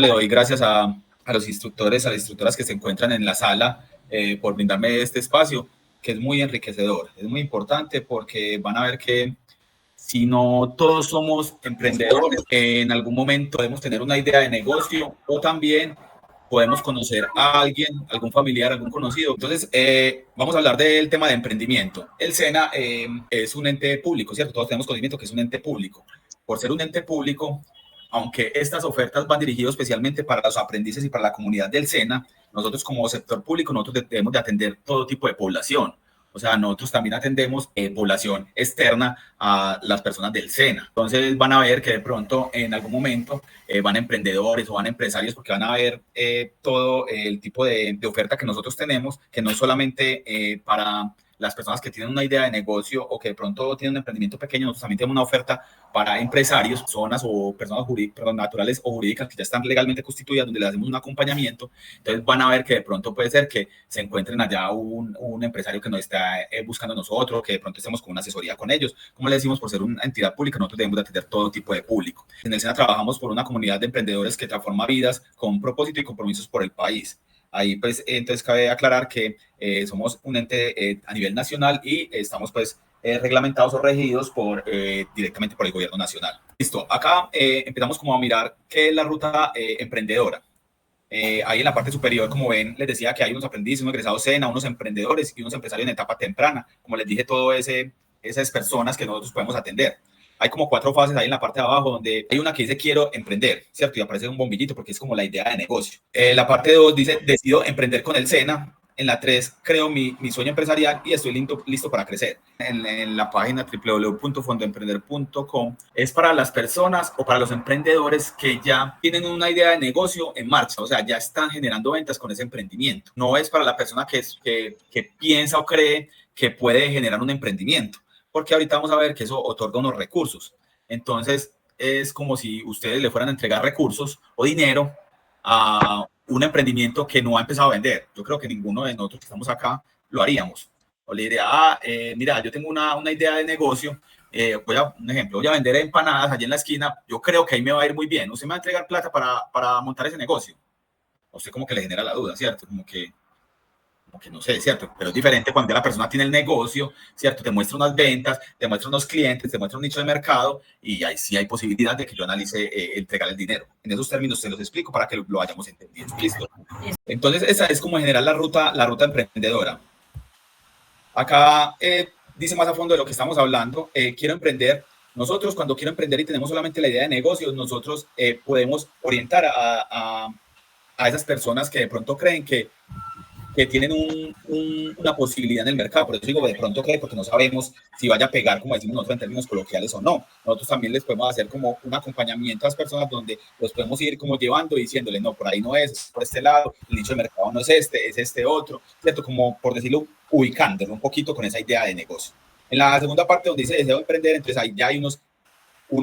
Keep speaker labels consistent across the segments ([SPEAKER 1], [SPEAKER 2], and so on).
[SPEAKER 1] Le doy gracias a los instructores, a las instructoras que se encuentran en la sala por brindarme este espacio, que es muy enriquecedor, es muy importante porque van a ver que si no todos somos emprendedores, en algún momento podemos tener una idea de negocio o también podemos conocer a alguien, algún familiar, algún conocido. Entonces, vamos a hablar del tema de emprendimiento. El SENA es un ente público, ¿cierto? Todos tenemos conocimiento que es un ente público. Por ser un ente público, aunque estas ofertas van dirigidas especialmente para los aprendices y para la comunidad del SENA, nosotros como sector público, nosotros debemos de atender todo tipo de población. O sea, nosotros también atendemos población externa a las personas del SENA. Entonces van a ver que de pronto en algún momento van emprendedores o van empresarios porque van a ver todo el tipo de oferta que nosotros tenemos, que no es solamente para las personas que tienen una idea de negocio o que de pronto tienen un emprendimiento pequeño, nosotros también tenemos una oferta para empresarios, personas o personas naturales o jurídicas que ya están legalmente constituidas, donde les hacemos un acompañamiento. Entonces van a ver que de pronto puede ser que se encuentren allá un empresario que nos está buscando a nosotros, que de pronto estemos con una asesoría con ellos. Como les decimos, por ser una entidad pública, nosotros debemos de atender todo tipo de público. En el SENA trabajamos por una comunidad de emprendedores que transforma vidas con propósito y compromisos por el país. Ahí pues entonces cabe aclarar que somos un ente a nivel nacional y estamos pues reglamentados o regidos directamente por el gobierno nacional. Listo, acá empezamos como a mirar qué es la ruta emprendedora. Ahí en la parte superior, como ven, les decía que hay unos aprendices, unos egresados SENA, unos emprendedores y unos empresarios en etapa temprana. Como les dije, todas esas personas que nosotros podemos atender. Hay como 4 fases ahí en la parte de abajo, donde hay una que dice quiero emprender, ¿cierto? Y aparece un bombillito porque es como la idea de negocio. La parte 2 dice decido emprender con el SENA. En la 3 creo mi sueño empresarial y estoy listo para crecer. En la página www.fondoemprender.com es para las personas o para los emprendedores que ya tienen una idea de negocio en marcha, o sea, ya están generando ventas con ese emprendimiento. No es para la persona que piensa o cree que puede generar un emprendimiento, porque ahorita vamos a ver que eso otorga unos recursos. Entonces, es como si ustedes le fueran a entregar recursos o dinero a un emprendimiento que no ha empezado a vender. Yo creo que ninguno de nosotros que estamos acá lo haríamos. O le diría, mira, yo tengo una idea de negocio, un ejemplo, voy a vender empanadas allí en la esquina, yo creo que ahí me va a ir muy bien. ¿Usted me va a entregar plata para montar ese negocio? A usted como que le genera la duda, ¿cierto? Como que no sé, ¿cierto? Pero es diferente cuando la persona tiene el negocio, ¿cierto? Te muestra unas ventas, te muestra unos clientes, te muestra un nicho de mercado y ahí sí hay posibilidad de que yo analice entregar el dinero. En esos términos se los explico para que lo vayamos entendiendo. ¿Listo? Entonces, esa es como generar la ruta emprendedora. Acá dice más a fondo de lo que estamos hablando. Quiero emprender. Nosotros, cuando quiero emprender y tenemos solamente la idea de negocios, nosotros podemos orientar a esas personas que de pronto creen que tienen una posibilidad en el mercado. Por eso digo, de pronto creen, porque no sabemos si vaya a pegar, como decimos nosotros en términos coloquiales o no. Nosotros también les podemos hacer como un acompañamiento a las personas donde los podemos ir como llevando y diciéndole, no, por ahí no es por este lado, el nicho de mercado no es este otro, ¿cierto? Como por decirlo, ubicándolo un poquito con esa idea de negocio. En la segunda parte donde dice deseo emprender, entonces ahí ya hay unos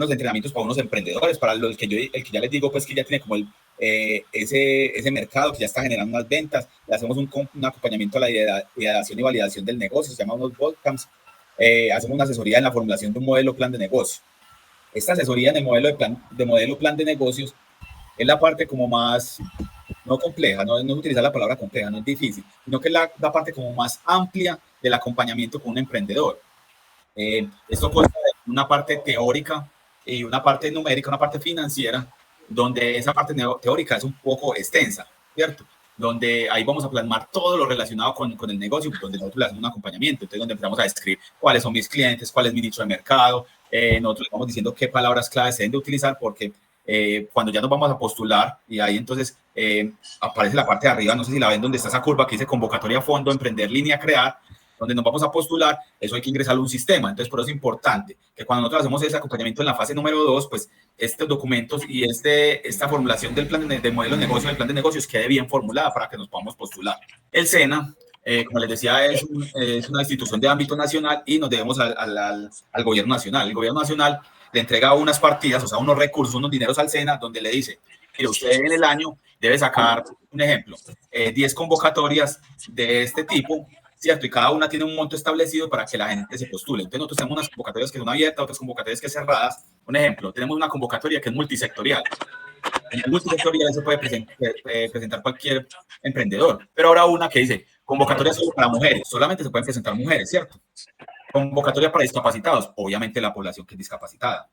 [SPEAKER 1] entrenamientos para unos emprendedores, para los que el que ya les digo, pues que ya tiene como ese mercado que ya está generando unas ventas, le hacemos un acompañamiento a la ideación y validación del negocio, se llama unos bootcamps, hacemos una asesoría en la formulación de un modelo plan de negocio. Esta asesoría en el modelo plan de negocios es la parte como más, no compleja, no utilizar la palabra compleja, no es difícil, sino que es la parte como más amplia del acompañamiento con un emprendedor. Esto consta de una parte teórica y una parte numérica, una parte financiera, donde esa parte teórica es un poco extensa, ¿cierto? Donde ahí vamos a plasmar todo lo relacionado con el negocio, donde nosotros le hacemos un acompañamiento, entonces donde empezamos a describir cuáles son mis clientes, cuál es mi nicho de mercado, nosotros le vamos diciendo qué palabras claves se deben de utilizar, porque cuando ya nos vamos a postular, y ahí entonces aparece la parte de arriba, no sé si la ven, donde está esa curva que dice convocatoria a fondo, emprender, línea, crear, donde nos vamos a postular, eso hay que ingresarlo a un sistema. Entonces, por eso es importante que cuando nosotros hacemos ese acompañamiento en la fase número 2, pues estos documentos y esta formulación del plan de modelo de negocio, del plan de negocios, quede bien formulada para que nos podamos postular. El SENA, como les decía, es una institución de ámbito nacional y nos debemos al gobierno nacional. El gobierno nacional le entrega unas partidas, o sea, unos recursos, unos dineros al SENA, donde le dice, mire, usted en el año debe sacar, un ejemplo, 10 convocatorias de este tipo, ¿cierto? Y cada una tiene un monto establecido para que la gente se postule. Entonces nosotros tenemos unas convocatorias que son abiertas, otras convocatorias que son cerradas. Un ejemplo, tenemos una convocatoria que es multisectorial. En el multisectorial se puede presentar cualquier emprendedor, pero ahora una que dice convocatoria solo para mujeres, solamente se pueden presentar mujeres, ¿cierto? Convocatoria para discapacitados, obviamente la población que es discapacitada.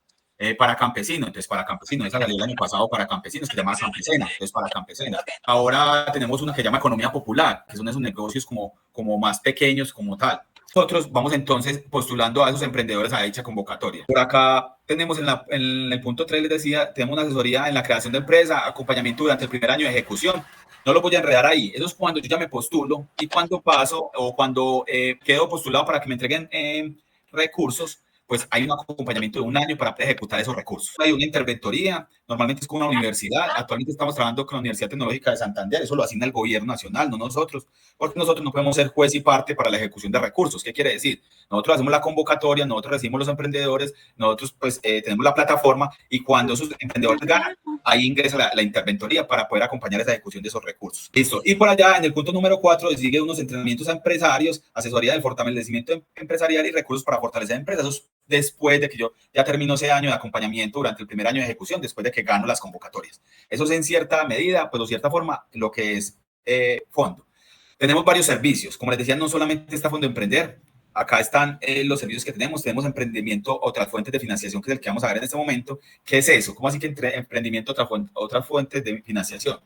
[SPEAKER 1] Para campesinos, entonces para campesinos, esa salió el año pasado para campesinos, que se llama campesina, entonces para campesinas. Ahora tenemos una que se llama economía popular, que son esos negocios como más pequeños como tal. Nosotros vamos entonces postulando a esos emprendedores a dicha convocatoria. Por acá tenemos en el punto 3, les decía, tenemos una asesoría en la creación de empresa, acompañamiento durante el primer año de ejecución. No lo voy a enredar ahí. Eso es cuando yo ya me postulo y cuando paso o cuando quedo postulado para que me entreguen recursos, pues hay un acompañamiento de un año para ejecutar esos recursos. Hay una interventoría, normalmente es con una universidad. Actualmente estamos trabajando con la Universidad Tecnológica de Santander. Eso lo asigna el gobierno nacional, no nosotros, porque nosotros no podemos ser juez y parte para la ejecución de recursos. ¿Qué quiere decir? Nosotros hacemos la convocatoria, nosotros recibimos los emprendedores, nosotros pues tenemos la plataforma y cuando esos emprendedores ganan, ahí ingresa la interventoría para poder acompañar esa ejecución de esos recursos. Listo. Y por allá, en el punto número 4, sigue unos entrenamientos a empresarios, asesoría del fortalecimiento empresarial y recursos para fortalecer empresas. Eso es después de que yo ya termino ese año de acompañamiento durante el primer año de ejecución, después de que gano las convocatorias. Eso es en cierta medida, pues de cierta forma, lo que es fondo. Tenemos varios servicios. Como les decía, no solamente está Fondo Emprender. Acá están los servicios que tenemos. Tenemos emprendimiento, otras fuentes de financiación, que es el que vamos a ver en este momento. ¿Qué es eso? ¿Cómo así que emprendimiento, otras fuentes de financiación?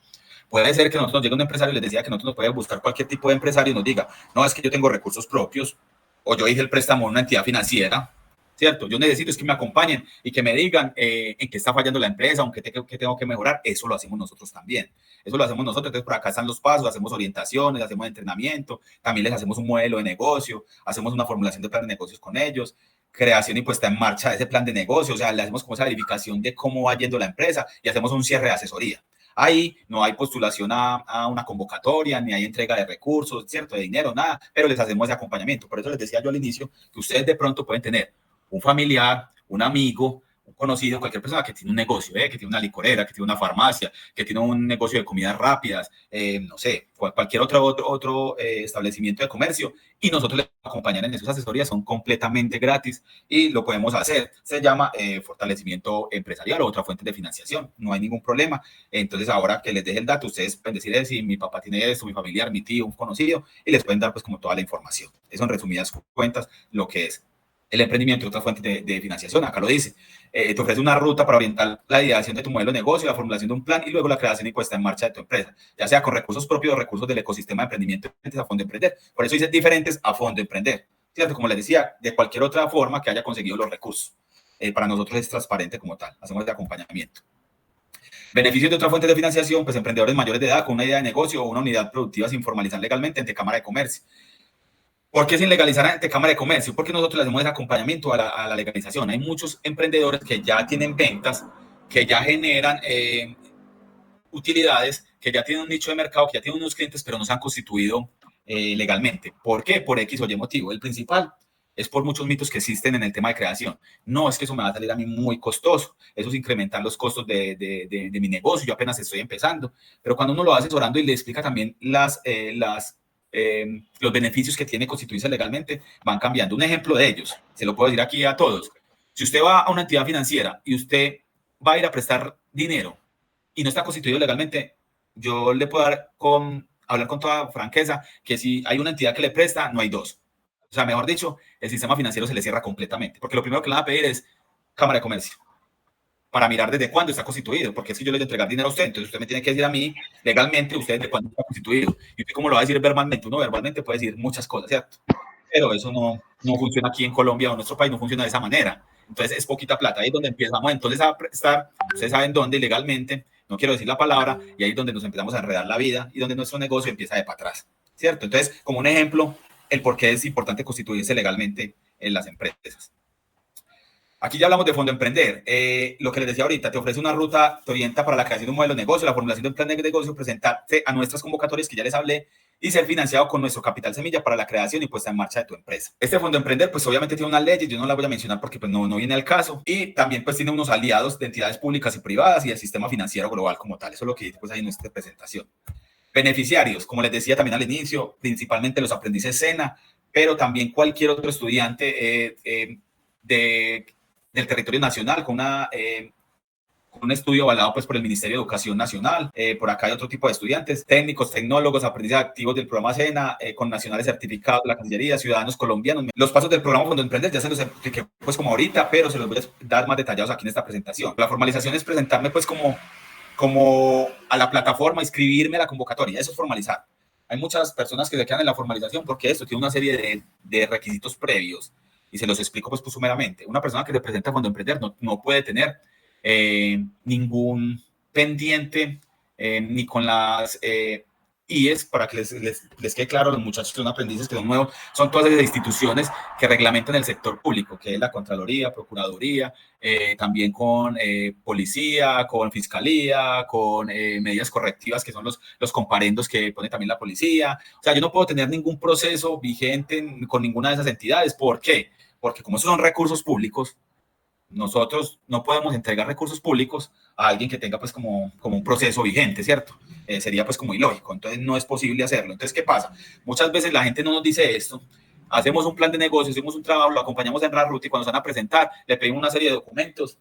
[SPEAKER 1] Puede ser que nosotros nos llegue un empresario y les decía que nosotros nos puede buscar cualquier tipo de empresario y nos diga, no, es que yo tengo recursos propios o yo hice el préstamo en una entidad financiera, ¿cierto? Yo necesito es que me acompañen y que me digan en qué está fallando la empresa, aunque tengo que mejorar. Eso lo hacemos nosotros también. Eso lo hacemos nosotros. Entonces, por acá están los pasos, hacemos orientaciones, hacemos entrenamiento, también les hacemos un modelo de negocio, hacemos una formulación de plan de negocios con ellos, creación y puesta en marcha de ese plan de negocio. O sea, le hacemos como esa verificación de cómo va yendo la empresa y hacemos un cierre de asesoría. Ahí no hay postulación a una convocatoria, ni hay entrega de recursos, ¿cierto? De dinero, nada, pero les hacemos ese acompañamiento. Por eso les decía yo al inicio que ustedes de pronto pueden tener un familiar, un amigo, un conocido, cualquier persona que tiene un negocio, que tiene una licorera, que tiene una farmacia, que tiene un negocio de comidas rápidas, no sé, cualquier otro establecimiento de comercio, y nosotros les acompañamos en esas asesorías, son completamente gratis y lo podemos hacer. Se llama fortalecimiento empresarial o otra fuente de financiación, no hay ningún problema. Entonces, ahora que les deje el dato, ustedes pueden decir si mi papá tiene esto, mi familiar, mi tío, un conocido, y les pueden dar pues como toda la información. Eso en resumidas cuentas lo que es el emprendimiento, otra fuente de financiación, acá lo dice. Te ofrece una ruta para orientar la ideación de tu modelo de negocio, la formulación de un plan y luego la creación y puesta en marcha de tu empresa, ya sea con recursos propios o recursos del ecosistema de emprendimiento a Fondo Emprender. Por eso dice diferentes a Fondo Emprender, ¿cierto? Como les decía, de cualquier otra forma que haya conseguido los recursos. Para nosotros es transparente como tal, hacemos de acompañamiento. Beneficios de otra fuente de financiación, pues emprendedores mayores de edad con una idea de negocio o una unidad productiva sin formalizar legalmente ante Cámara de Comercio. ¿Por qué sin legalizar ante Cámara de Comercio? Porque nosotros le hacemos ese acompañamiento a la legalización. Hay muchos emprendedores que ya tienen ventas, que ya generan utilidades, que ya tienen un nicho de mercado, que ya tienen unos clientes, pero no se han constituido legalmente. ¿Por qué? Por X o Y motivo. El principal es por muchos mitos que existen en el tema de creación. No, es que eso me va a salir a mí muy costoso. Eso es incrementar los costos de mi negocio. Yo apenas estoy empezando. Pero cuando uno lo va asesorando y le explica también los beneficios que tiene constituirse legalmente, van cambiando. Un ejemplo de ellos, se lo puedo decir aquí a todos. Si usted va a una entidad financiera y usted va a ir a prestar dinero y no está constituido legalmente, yo le puedo hablar con toda franqueza que si hay una entidad que le presta, no hay dos. O sea, mejor dicho, el sistema financiero se le cierra completamente, porque lo primero que le van a pedir es Cámara de Comercio para mirar desde cuándo está constituido, porque es que yo le voy a entregar dinero a usted, entonces usted me tiene que decir a mí legalmente usted desde cuándo está constituido. Y usted cómo lo va a decir verbalmente, uno verbalmente puede decir muchas cosas, ¿cierto? Pero eso no funciona aquí en Colombia o en nuestro país, no funciona de esa manera. Entonces es poquita plata, ahí es donde empezamos entonces a prestar, ustedes saben dónde legalmente, no quiero decir la palabra, y ahí es donde nos empezamos a enredar la vida y donde nuestro negocio empieza de para atrás, ¿cierto? Entonces, como un ejemplo, el por qué es importante constituirse legalmente en las empresas. Aquí ya hablamos de Fondo Emprender. Lo que les decía ahorita, te ofrece una ruta, te orienta para la creación de un modelo de negocio, la formulación de un plan de negocio, presentarte a nuestras convocatorias que ya les hablé y ser financiado con nuestro capital semilla para la creación y puesta en marcha de tu empresa. Este Fondo Emprender, pues obviamente tiene unas leyes, yo no las voy a mencionar porque pues no viene al caso, y también pues tiene unos aliados de entidades públicas y privadas y el sistema financiero global como tal. Eso es lo que dice pues ahí en nuestra presentación. Beneficiarios, como les decía también al inicio, principalmente los aprendices SENA, pero también cualquier otro estudiante del territorio nacional con una un estudio avalado pues por el Ministerio de Educación Nacional. Por acá hay otro tipo de estudiantes, técnicos, tecnólogos, aprendices activos del programa SENA, con nacionales certificados de la Cancillería, ciudadanos colombianos. Los pasos del programa Fondo Emprender ya se los expliqué pues como ahorita, pero se los voy a dar más detallados aquí en esta presentación. La formalización es presentarme pues como a la plataforma, inscribirme a la convocatoria. Eso es formalizar. Hay muchas personas que se quedan en la formalización porque esto tiene una serie de requisitos previos y se los explico pues sumeramente. Una persona que se presenta a Fondo Emprender no puede tener ningún pendiente ni con las IES, para que les quede claro a los muchachos que son aprendices, que son nuevos, son todas esas instituciones que reglamentan el sector público, que es la Contraloría, Procuraduría, también con policía, con fiscalía, con medidas correctivas, que son los comparendos que pone también la policía. O sea, yo no puedo tener ningún proceso vigente con ninguna de esas entidades. ¿Por qué? Porque como esos son recursos públicos, nosotros no podemos entregar recursos públicos a alguien que tenga pues como un proceso vigente, ¿cierto? Sería pues como ilógico, entonces no es posible hacerlo. Entonces, ¿qué pasa? Muchas veces la gente no nos dice esto, hacemos un plan de negocio, hacemos un trabajo, lo acompañamos en la ruta y cuando se van a presentar le pedimos una serie de documentos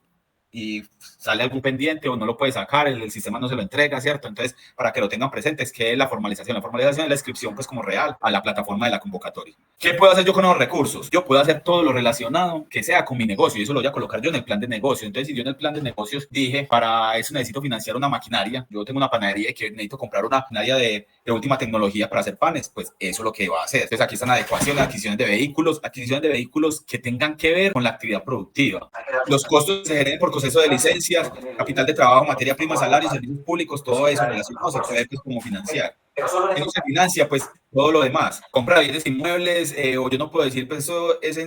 [SPEAKER 1] y sale algún pendiente o no lo puede sacar, el sistema no se lo entrega, ¿cierto? Entonces, para que lo tengan presentes, ¿qué es la formalización? La formalización es la inscripción, pues, como real a la plataforma de la convocatoria. ¿Qué puedo hacer yo con los recursos? Yo puedo hacer todo lo relacionado que sea con mi negocio y eso lo voy a colocar yo en el plan de negocio. Entonces, si yo en el plan de negocios dije, para eso necesito financiar una maquinaria, yo tengo una panadería y que necesito comprar una maquinaria de última tecnología para hacer panes, pues eso es lo que va a hacer. Entonces, aquí están adecuaciones, adquisiciones de vehículos que tengan que ver con la actividad productiva. Los costos se generen por proceso de licencias, capital de trabajo, materia prima, salarios, servicios públicos, todo eso relacionado se puede pues, como financiar. Si no se financia, pues todo lo demás. Compra de bienes inmuebles, o yo no puedo decir, pues eso es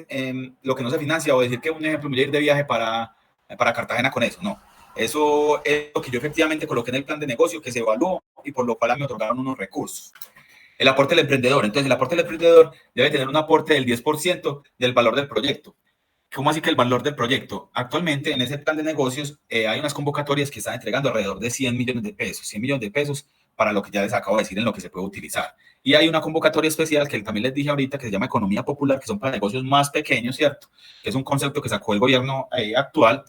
[SPEAKER 1] lo que no se financia, o decir que un ejemplo, me voy a ir de viaje para Cartagena con eso, no. Eso es lo que yo efectivamente coloqué en el plan de negocio, que se evaluó y por lo cual me otorgaron unos recursos. El aporte del emprendedor. Entonces, el aporte del emprendedor debe tener un aporte del 10% del valor del proyecto. ¿Cómo así que el valor del proyecto? Actualmente en ese plan de negocios hay unas convocatorias que están entregando alrededor de 100 millones de pesos, 100 millones de pesos para lo que ya les acabo de decir en lo que se puede utilizar. Y hay una convocatoria especial que también les dije ahorita que se llama Economía Popular, que son para negocios más pequeños, ¿cierto? Que es un concepto que sacó el gobierno actual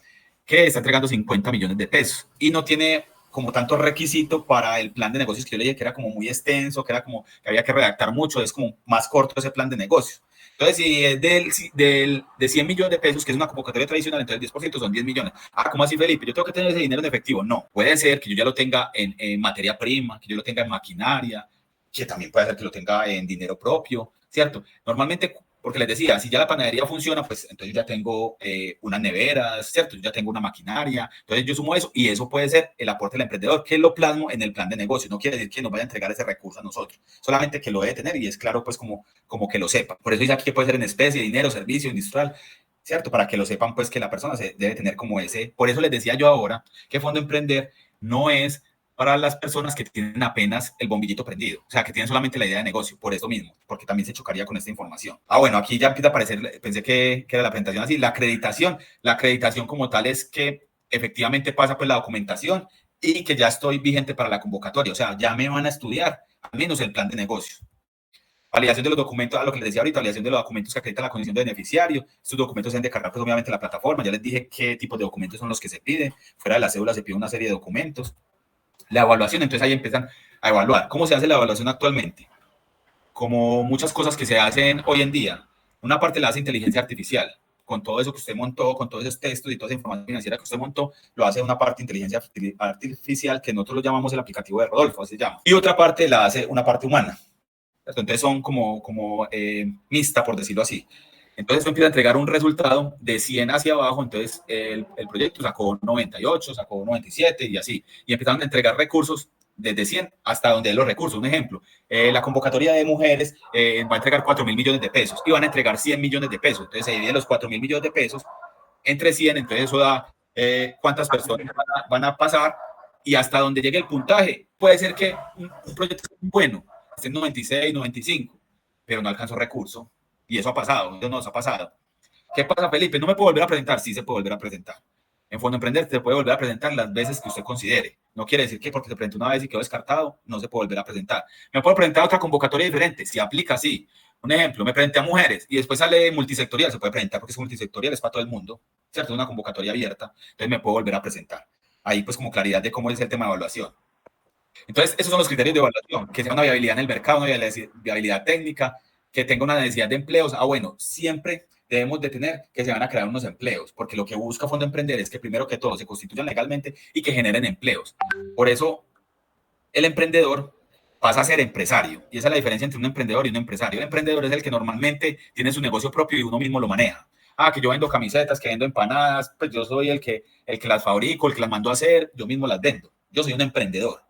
[SPEAKER 1] que está entregando 50 millones de pesos y no tiene como tanto requisito para el plan de negocios que yo le dije que era como muy extenso, que era como que había que redactar mucho, es como más corto ese plan de negocios. Entonces, si es de 100 millones de pesos, que es una convocatoria tradicional, entonces el 10% son 10 millones. Ah, ¿cómo así, Felipe? ¿Yo tengo que tener ese dinero en efectivo? No. Puede ser que yo ya lo tenga en materia prima, que yo lo tenga en maquinaria, que también puede ser que lo tenga en dinero propio, ¿cierto? Normalmente, porque les decía, si ya la panadería funciona, pues entonces yo ya tengo unas neveras, ¿cierto? Yo ya tengo una maquinaria. Entonces yo sumo eso y eso puede ser el aporte del emprendedor, que lo plasmo en el plan de negocio. No quiere decir que nos vaya a entregar ese recurso a nosotros, solamente que lo debe tener y es claro, pues como que lo sepa. Por eso dice aquí que puede ser en especie, dinero, servicio, industrial, ¿cierto? Para que lo sepan, pues que la persona se debe tener como ese. Por eso les decía yo ahora que Fondo Emprender no es para las personas que tienen apenas el bombillito prendido, o sea, que tienen solamente la idea de negocio, por eso mismo, porque también se chocaría con esta información. Ah, bueno, aquí ya empieza a aparecer, pensé que era la presentación así, la acreditación como tal es que efectivamente pasa pues la documentación y que ya estoy vigente para la convocatoria, o sea, ya me van a estudiar al menos el plan de negocio. Validación de los documentos, a lo que les decía ahorita, validación de los documentos que acreditan la condición de beneficiario. Estos documentos se deben de cargar, pues, obviamente, en la plataforma. Ya les dije qué tipo de documentos son los que se piden. Fuera de la cédula se pide una serie de documentos. La evaluación, entonces ahí empiezan a evaluar. ¿Cómo se hace la evaluación actualmente? Como muchas cosas que se hacen hoy en día. Una parte la hace inteligencia artificial. Con todo eso que usted montó, con todos esos textos y toda esa información financiera que usted montó, lo hace una parte de inteligencia artificial que nosotros lo llamamos el aplicativo de Rodolfo, así se llama. Y otra parte la hace una parte humana. Entonces son como mixta, por decirlo así. Entonces empieza a entregar un resultado de 100 hacia abajo, entonces el proyecto sacó 98, sacó 97 y así. Y empezaron a entregar recursos desde 100 hasta donde los recursos. Un ejemplo, la convocatoria de mujeres va a entregar 4.000 millones de pesos y van a entregar 100 millones de pesos. Entonces se divide los 4.000 millones de pesos entre 100, entonces eso da cuántas personas van a pasar y hasta donde llegue el puntaje. Puede ser que un proyecto sea bueno, esté en 96, 95, pero no alcanzó recurso. Y eso ha pasado, eso nos ha pasado. ¿Qué pasa, Felipe? ¿No me puedo volver a presentar? Sí, se puede volver a presentar. En Fondo Emprender se puede volver a presentar las veces que usted considere. No quiere decir que porque se presentó una vez y quedó descartado, no se puede volver a presentar. ¿Me puedo presentar a otra convocatoria diferente? Si aplica, así. Un ejemplo, me presenté a mujeres y después sale multisectorial, se puede presentar porque es multisectorial, es para todo el mundo, ¿cierto? Es una convocatoria abierta, entonces me puedo volver a presentar. ahí pues como claridad de cómo es el tema de evaluación. Entonces, esos son los criterios de evaluación, que sea una viabilidad en el mercado, una viabilidad técnica, que tenga una necesidad de empleos. Bueno, siempre debemos de tener que se van a crear unos empleos, porque lo que busca Fondo Emprender es que primero que todo se constituyan legalmente y que generen empleos. Por eso, el emprendedor pasa a ser empresario, y esa es la diferencia entre un emprendedor y un empresario. El emprendedor es el que normalmente tiene su negocio propio y uno mismo lo maneja. Que yo vendo camisetas, que vendo empanadas, pues yo soy el que las fabrico, el que las mando a hacer, yo mismo las vendo. Yo soy un emprendedor.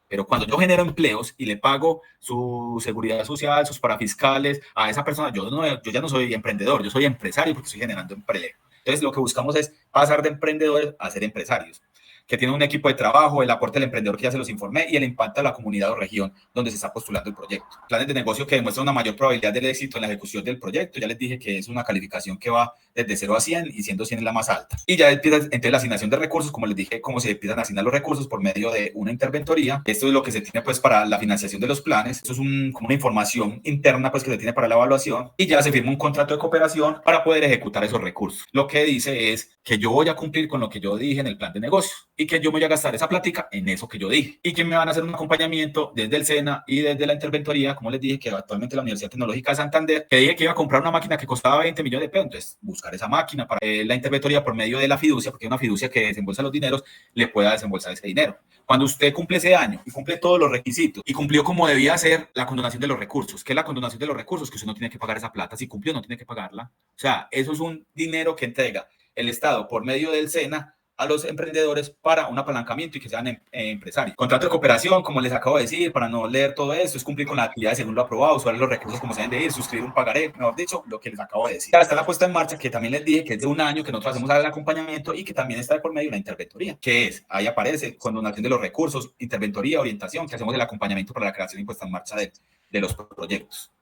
[SPEAKER 1] Pero cuando yo genero empleos y le pago su seguridad social, sus parafiscales a esa persona, yo ya no soy emprendedor, yo soy empresario porque estoy generando empleo. Entonces, lo que buscamos es pasar de emprendedores a ser empresarios, que tienen un equipo de trabajo, el aporte del emprendedor que ya se los informé y el impacto a la comunidad o región donde se está postulando el proyecto. Planes de negocio que demuestran una mayor probabilidad del éxito en la ejecución del proyecto. Ya les dije que es una calificación que va desde 0 a 100 y siendo 100 es la más alta. Y ya empieza entonces la asignación de recursos, como les dije, cómo se empiezan a asignar los recursos por medio de una interventoría. Esto es lo que se tiene pues para la financiación de los planes. Esto es como una información interna pues que se tiene para la evaluación y ya se firma un contrato de cooperación para poder ejecutar esos recursos. Lo que dice es que yo voy a cumplir con lo que yo dije en el plan de negocio y que yo me voy a gastar esa plática en eso que yo dije y que me van a hacer un acompañamiento desde el SENA y desde la interventoría, como les dije, que actualmente la Universidad Tecnológica de Santander, que dije que iba a comprar una máquina que costaba 20 millones de pesos, entonces buscar esa máquina para la interventoría por medio de la fiducia, porque hay una fiducia que desembolsa los dineros, le pueda desembolsar ese dinero. Cuando usted cumple ese año y cumple todos los requisitos y cumplió como debía ser la condonación de los recursos, ¿qué es la condonación de los recursos? Que usted no tiene que pagar esa plata, si cumplió no tiene que pagarla. O sea, eso es un dinero que entrega el Estado por medio del SENA a los emprendedores para un apalancamiento y que sean empresarios. Contrato de cooperación, como les acabo de decir, para no leer todo esto, es cumplir con la actividad según lo aprobado, usar los recursos como se deben de ir, suscribir un pagaré, mejor dicho, lo que les acabo de decir. Ya está la puesta en marcha, que también les dije que es de un año, que nosotros hacemos el acompañamiento y que también está por medio de una interventoría, que es, ahí aparece, condonación de los recursos, interventoría, orientación, que hacemos el acompañamiento para la creación y puesta en marcha de los proyectos.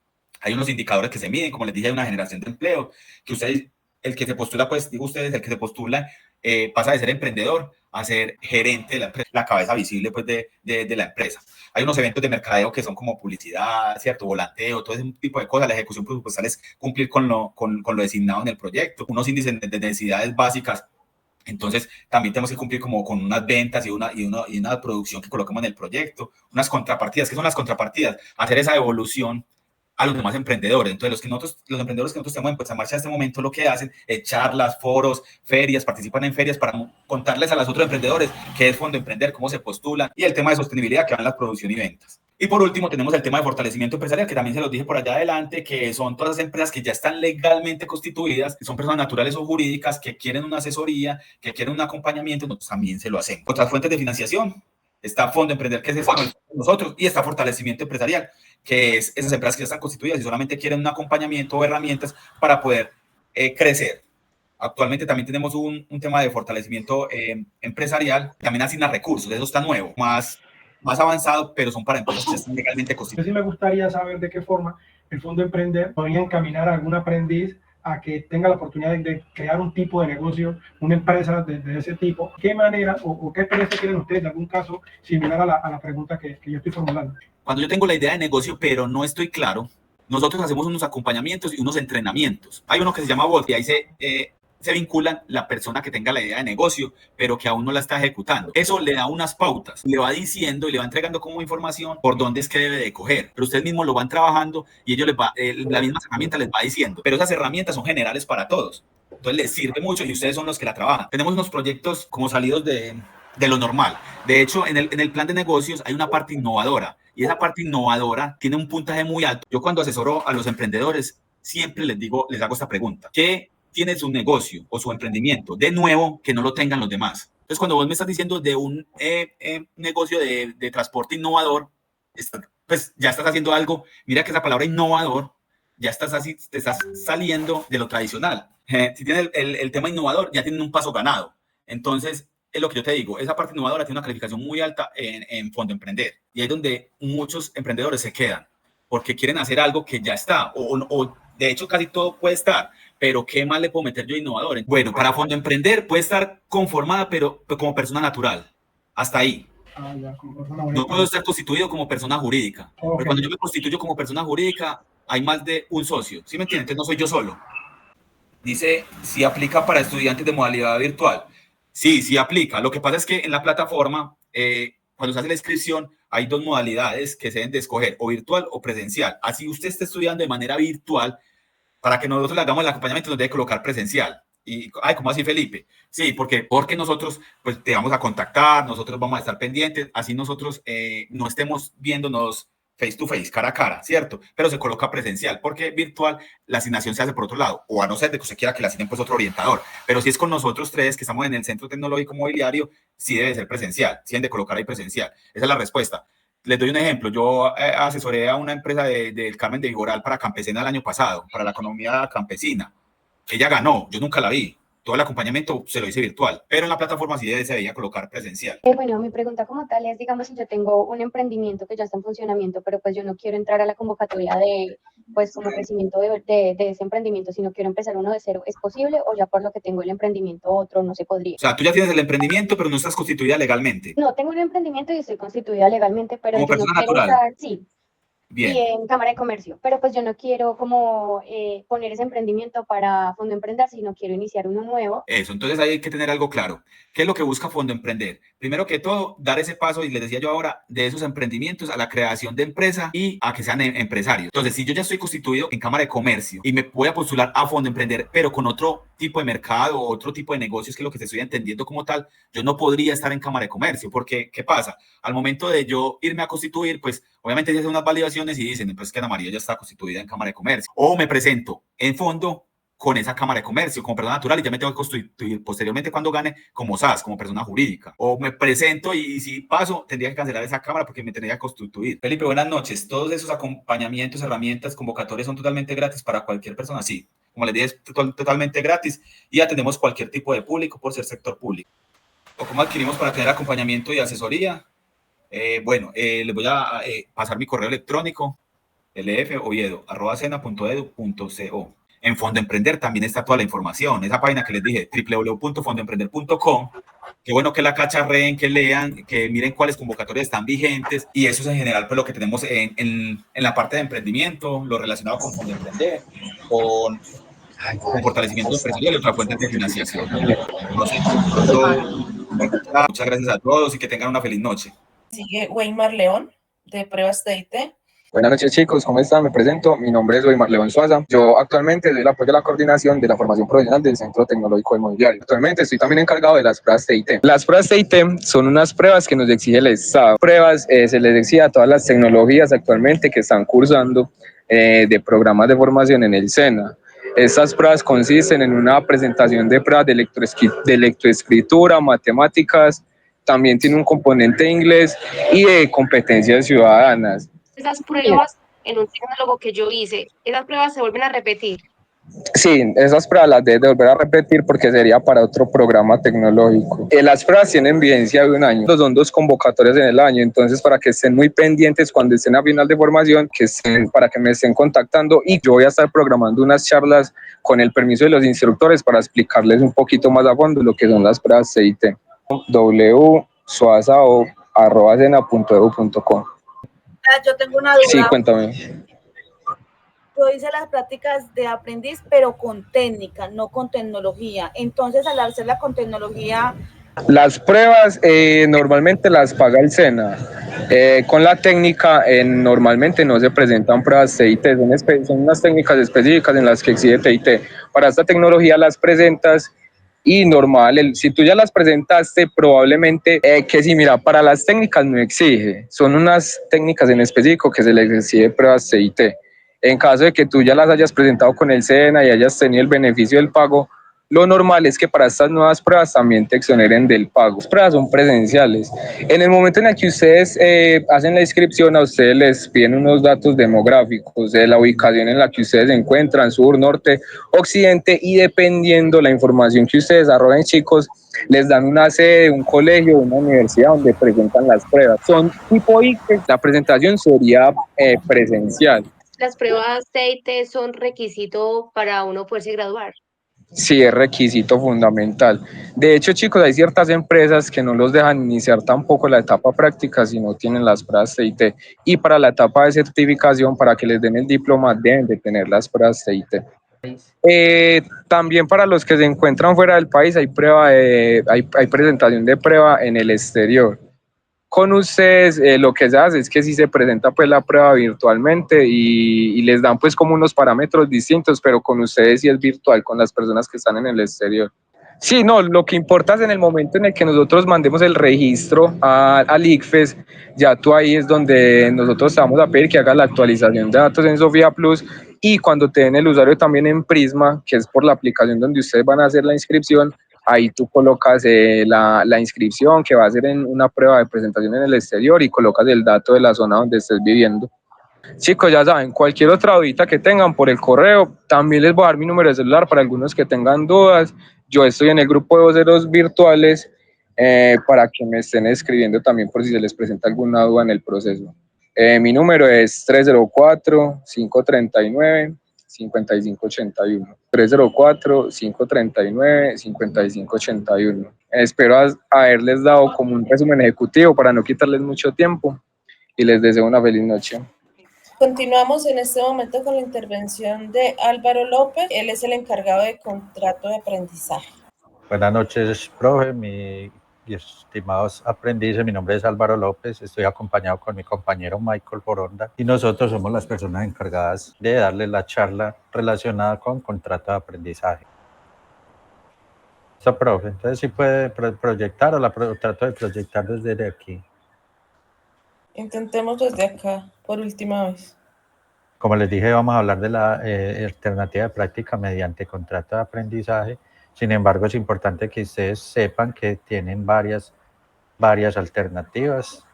[SPEAKER 1] Hay unos indicadores que se miden, como les dije, hay una generación de empleo, que ustedes, el que se postula, pues digo ustedes, el que se postula pasa de ser emprendedor a ser gerente de la empresa, la cabeza visible pues, de la empresa. Hay unos eventos de mercadeo que son como publicidad, cierto, volanteo, todo ese tipo de cosas. La ejecución presupuestal es cumplir con lo designado en el proyecto, unos índices de necesidades básicas. Entonces, también tenemos que cumplir como con unas ventas y una producción que colocamos en el proyecto, unas contrapartidas. ¿Qué son las contrapartidas? Hacer esa evolución a los demás emprendedores. Entonces, los emprendedores que nosotros tenemos en Puesta en Marcha en este momento lo que hacen es charlas, foros, ferias, participan en ferias para contarles a los otros emprendedores qué es Fondo Emprender, cómo se postulan y el tema de sostenibilidad que va en la producción y ventas. Y por último, tenemos el tema de fortalecimiento empresarial, que también se los dije por allá adelante, que son todas las empresas que ya están legalmente constituidas, que son personas naturales o jurídicas, que quieren una asesoría, que quieren un acompañamiento, nosotros también se lo hacemos. Otras fuentes de financiación, está Fondo Emprender, que es nosotros, y está fortalecimiento empresarial, que es esas empresas que ya están constituidas y solamente quieren un acompañamiento o herramientas para poder crecer. Actualmente también tenemos un tema de fortalecimiento empresarial, también asigna recursos, eso está nuevo, más avanzado, pero son para empresas que están legalmente constituidas.
[SPEAKER 2] Sí me gustaría saber de qué forma el Fondo Emprender podría encaminar a algún aprendiz a que tenga la oportunidad de crear un tipo de negocio, una empresa de ese tipo. ¿Qué manera o qué experiencia tienen ustedes de algún caso similar a la pregunta que yo estoy formulando?
[SPEAKER 1] Cuando yo tengo la idea de negocio, pero no estoy claro, nosotros hacemos unos acompañamientos y unos entrenamientos. Hay uno que se llama BOT y ahí se vinculan la persona que tenga la idea de negocio, pero que aún no la está ejecutando. Eso le da unas pautas, le va diciendo y le va entregando como información por dónde es que debe de coger, pero ustedes mismos lo van trabajando y ellos la misma herramienta les va diciendo, pero esas herramientas son generales para todos. Entonces les sirve mucho y ustedes son los que la trabajan. Tenemos unos proyectos como salidos de lo normal. De hecho, en el plan de negocios hay una parte innovadora y esa parte innovadora tiene un puntaje muy alto. Yo cuando asesoro a los emprendedores siempre les hago esta pregunta: ¿qué tiene su negocio o su emprendimiento de nuevo que no lo tengan los demás? Entonces, cuando vos me estás diciendo de un negocio de transporte innovador, pues ya estás haciendo algo. Mira que esa palabra innovador ya te estás saliendo de lo tradicional. Si tienes el tema innovador, ya tienen un paso ganado. Entonces, es lo que yo te digo, esa parte innovadora tiene una calificación muy alta en Fondo Emprender. Y ahí es donde muchos emprendedores se quedan, porque quieren hacer algo que ya está, o de hecho casi todo puede estar, pero ¿qué más le puedo meter yo innovador? Bueno, para Fondo Emprender puede estar conformada, pero como persona natural. Hasta ahí. No puedo estar constituido como persona jurídica. Okay. Pero cuando yo me constituyo como persona jurídica, hay más de un socio. ¿Sí me entiendes? Entonces no soy yo solo. Dice, si aplica para estudiantes de modalidad virtual. Sí, sí aplica. Lo que pasa es que en la plataforma, cuando se hace la inscripción, hay dos modalidades que se deben de escoger, o virtual o presencial. Así usted esté estudiando de manera virtual, para que nosotros le hagamos el acompañamiento nos debe colocar presencial. Y, ay, ¿cómo así, Felipe? Sí, porque nosotros pues te vamos a contactar, nosotros vamos a estar pendientes, así nosotros no estemos viéndonos face to face, cara a cara, ¿cierto? Pero se coloca presencial, porque virtual la asignación se hace por otro lado, o a no ser de que usted quiera que la asignen pues otro orientador. Pero si es con nosotros tres que estamos en el Centro Tecnológico Mobiliario, sí debe ser presencial, sí deben de colocar ahí presencial. Esa es la respuesta. Les doy un ejemplo. Yo asesoré a una empresa del Carmen de Viboral para Campesina el año pasado, para la economía campesina. Ella ganó, yo nunca la vi. Todo el acompañamiento se lo hice virtual, pero en la plataforma sí se debía colocar presencial.
[SPEAKER 3] Bueno, mi pregunta como tal es, digamos, si yo tengo un emprendimiento que ya está en funcionamiento, pero pues yo no quiero entrar a la convocatoria de, pues, como crecimiento de ese emprendimiento, sino quiero empezar uno de cero, ¿es posible o ya por lo que tengo el emprendimiento otro no se podría?
[SPEAKER 1] O sea, tú ya tienes el emprendimiento, pero no estás constituida legalmente.
[SPEAKER 3] No, tengo un emprendimiento y estoy constituida legalmente, pero
[SPEAKER 1] Como
[SPEAKER 3] yo no
[SPEAKER 1] persona
[SPEAKER 3] quiero
[SPEAKER 1] natural.
[SPEAKER 3] entrar, sí, y
[SPEAKER 1] Bien.
[SPEAKER 3] en Cámara de Comercio, pero pues yo no quiero como poner ese emprendimiento para Fondo Emprender, sino quiero iniciar uno nuevo.
[SPEAKER 1] Eso, entonces ahí hay que tener algo claro. ¿Qué es lo que busca Fondo Emprender? Primero que todo, dar ese paso, y les decía yo ahora, de esos emprendimientos a la creación de empresa y a que sean empresarios. Entonces, si yo ya estoy constituido en Cámara de Comercio y me voy a postular a Fondo Emprender, pero con otro tipo de mercado, otro tipo de negocios, que es lo que te estoy entendiendo como tal, yo no podría estar en Cámara de Comercio, porque ¿qué pasa? Al momento de yo irme a constituir, pues obviamente se hacen unas validaciones y dicen, pues que Ana María ya está constituida en Cámara de Comercio. O me presento en fondo con esa Cámara de Comercio, como persona natural, y ya me tengo que constituir posteriormente cuando gane como SAS, como persona jurídica. O me presento y si paso, tendría que cancelar esa Cámara porque me tendría que constituir. Felipe, buenas noches. Todos esos acompañamientos, herramientas, convocatorias son totalmente gratis para cualquier persona. Sí, como les dije, es totalmente gratis y atendemos cualquier tipo de público por ser sector público. ¿O cómo adquirimos para tener acompañamiento y asesoría? Bueno, les voy a pasar mi correo electrónico, lfoviedo@sena.edu.co. En Fondo Emprender también está toda la información. Esa página que les dije, www.fondoemprender.com. Qué bueno que la cacharreen, que lean, que miren cuáles convocatorias están vigentes. Y eso es en general pues, lo que tenemos en la parte de emprendimiento, lo relacionado con Fondo Emprender, con fortalecimiento empresarial y otras fuentes de financiación. No sé, muchas gracias a todos y que tengan una feliz noche.
[SPEAKER 4] Sigue Weimar León, de Pruebas TIT.
[SPEAKER 5] Buenas noches chicos, ¿cómo están? Me presento, mi nombre es Weimar León Suaza. Yo actualmente doy el apoyo a la coordinación de la formación profesional del Centro Tecnológico de Mobiliario. Actualmente estoy también encargado de las pruebas TIT. Las pruebas TIT son unas pruebas que nos exige el Estado. Pruebas se les exige a todas las tecnologías actualmente que están cursando de programas de formación en el SENA. Estas pruebas consisten en una presentación de pruebas de electroescritura, matemáticas, también tiene un componente de inglés y de competencias ciudadanas.
[SPEAKER 6] Esas pruebas en un tecnólogo que yo hice, esas pruebas se vuelven a repetir.
[SPEAKER 5] Sí, esas pruebas las debes de volver a repetir porque sería para otro programa tecnológico. Las pruebas tienen vigencia de un año, son 2 convocatorias en el año, entonces para que estén muy pendientes cuando estén a final de formación, para que me estén contactando y yo voy a estar programando unas charlas con el permiso de los instructores para explicarles un poquito más a fondo lo que son las pruebas CIT. wsuazao@sena.edu.co.
[SPEAKER 7] Yo tengo una duda.
[SPEAKER 5] Sí, cuéntame.
[SPEAKER 7] Yo hice las prácticas de aprendiz, pero con técnica, no con tecnología. Entonces, al hacerla con tecnología...
[SPEAKER 5] Las pruebas normalmente las paga el SENA. Con la técnica normalmente no se presentan pruebas TIT, son unas técnicas específicas en las que exige TIT. Para esta tecnología las presentas y normal, si tú ya las presentaste, probablemente que sí, mira, para las técnicas no exige, son unas técnicas en específico que se les exige pruebas TIT. En caso de que tú ya las hayas presentado con el SENA y hayas tenido el beneficio del pago, lo normal es que para estas nuevas pruebas también te exoneren del pago. Las pruebas son presenciales. En el momento en el que ustedes hacen la inscripción, a ustedes les piden unos datos demográficos de la ubicación en la que ustedes se encuentran, sur, norte, occidente, y dependiendo la información que ustedes arrojen, chicos, les dan una sede, un colegio, una universidad donde presentan las pruebas. Son tipo ICFES, la presentación sería presencial.
[SPEAKER 6] Las pruebas TIT son requisito para uno poderse graduar.
[SPEAKER 5] Sí, es requisito fundamental. De hecho, chicos, hay ciertas empresas que no los dejan iniciar tampoco la etapa práctica si no tienen las pruebas TIT. Y para la etapa de certificación, para que les den el diploma, deben de tener las pruebas TIT. También para los que se encuentran fuera del país hay hay presentación de prueba en el exterior. Con ustedes lo que se hace es que sí se presenta pues la prueba virtualmente y les dan pues como unos parámetros distintos, pero con ustedes sí es virtual, con las personas que están en el exterior. Sí, no, lo que importa es en el momento en el que nosotros mandemos el registro al ICFES, ya tú ahí es donde nosotros te vamos a pedir que hagas la actualización de datos en Sofía Plus y cuando te den el usuario también en Prisma, que es por la aplicación donde ustedes van a hacer la inscripción, ahí tú colocas la inscripción que va a ser en una prueba de presentación en el exterior y colocas el dato de la zona donde estés viviendo. Chicos, ya saben, cualquier otra dudita que tengan por el correo, también les voy a dar mi número de celular para algunos que tengan dudas. Yo estoy en el grupo de voceros virtuales para que me estén escribiendo también por si se les presenta alguna duda en el proceso. Mi número es 304-539-5581. 304-539-5581. Espero haberles dado como un resumen ejecutivo para no quitarles mucho tiempo y les deseo una feliz noche.
[SPEAKER 4] Continuamos en este momento con la intervención de Álvaro López. Él es el encargado de contrato de aprendizaje.
[SPEAKER 8] Buenas noches, profe, y estimados aprendices. Mi nombre es Álvaro López. Estoy acompañado con mi compañero Michael Foronda y nosotros somos las personas encargadas de darle la charla relacionada con contrato de aprendizaje. Listo, profe. Entonces, ¿sí puede proyectar o trato de proyectar desde aquí?
[SPEAKER 4] Intentemos desde acá, por última vez.
[SPEAKER 8] Como les dije, vamos a hablar de la alternativa de práctica mediante contrato de aprendizaje. Sin embargo, es importante que ustedes sepan que tienen varias alternativas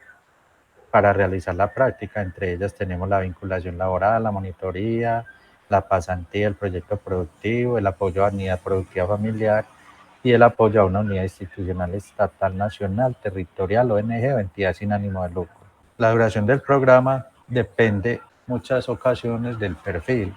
[SPEAKER 8] para realizar la práctica. Entre ellas tenemos la vinculación laboral, la monitoría, la pasantía, el proyecto productivo, el apoyo a la unidad productiva familiar y el apoyo a una unidad institucional estatal, nacional, territorial, ONG o entidad sin ánimo de lucro. La duración del programa depende muchas ocasiones del perfil.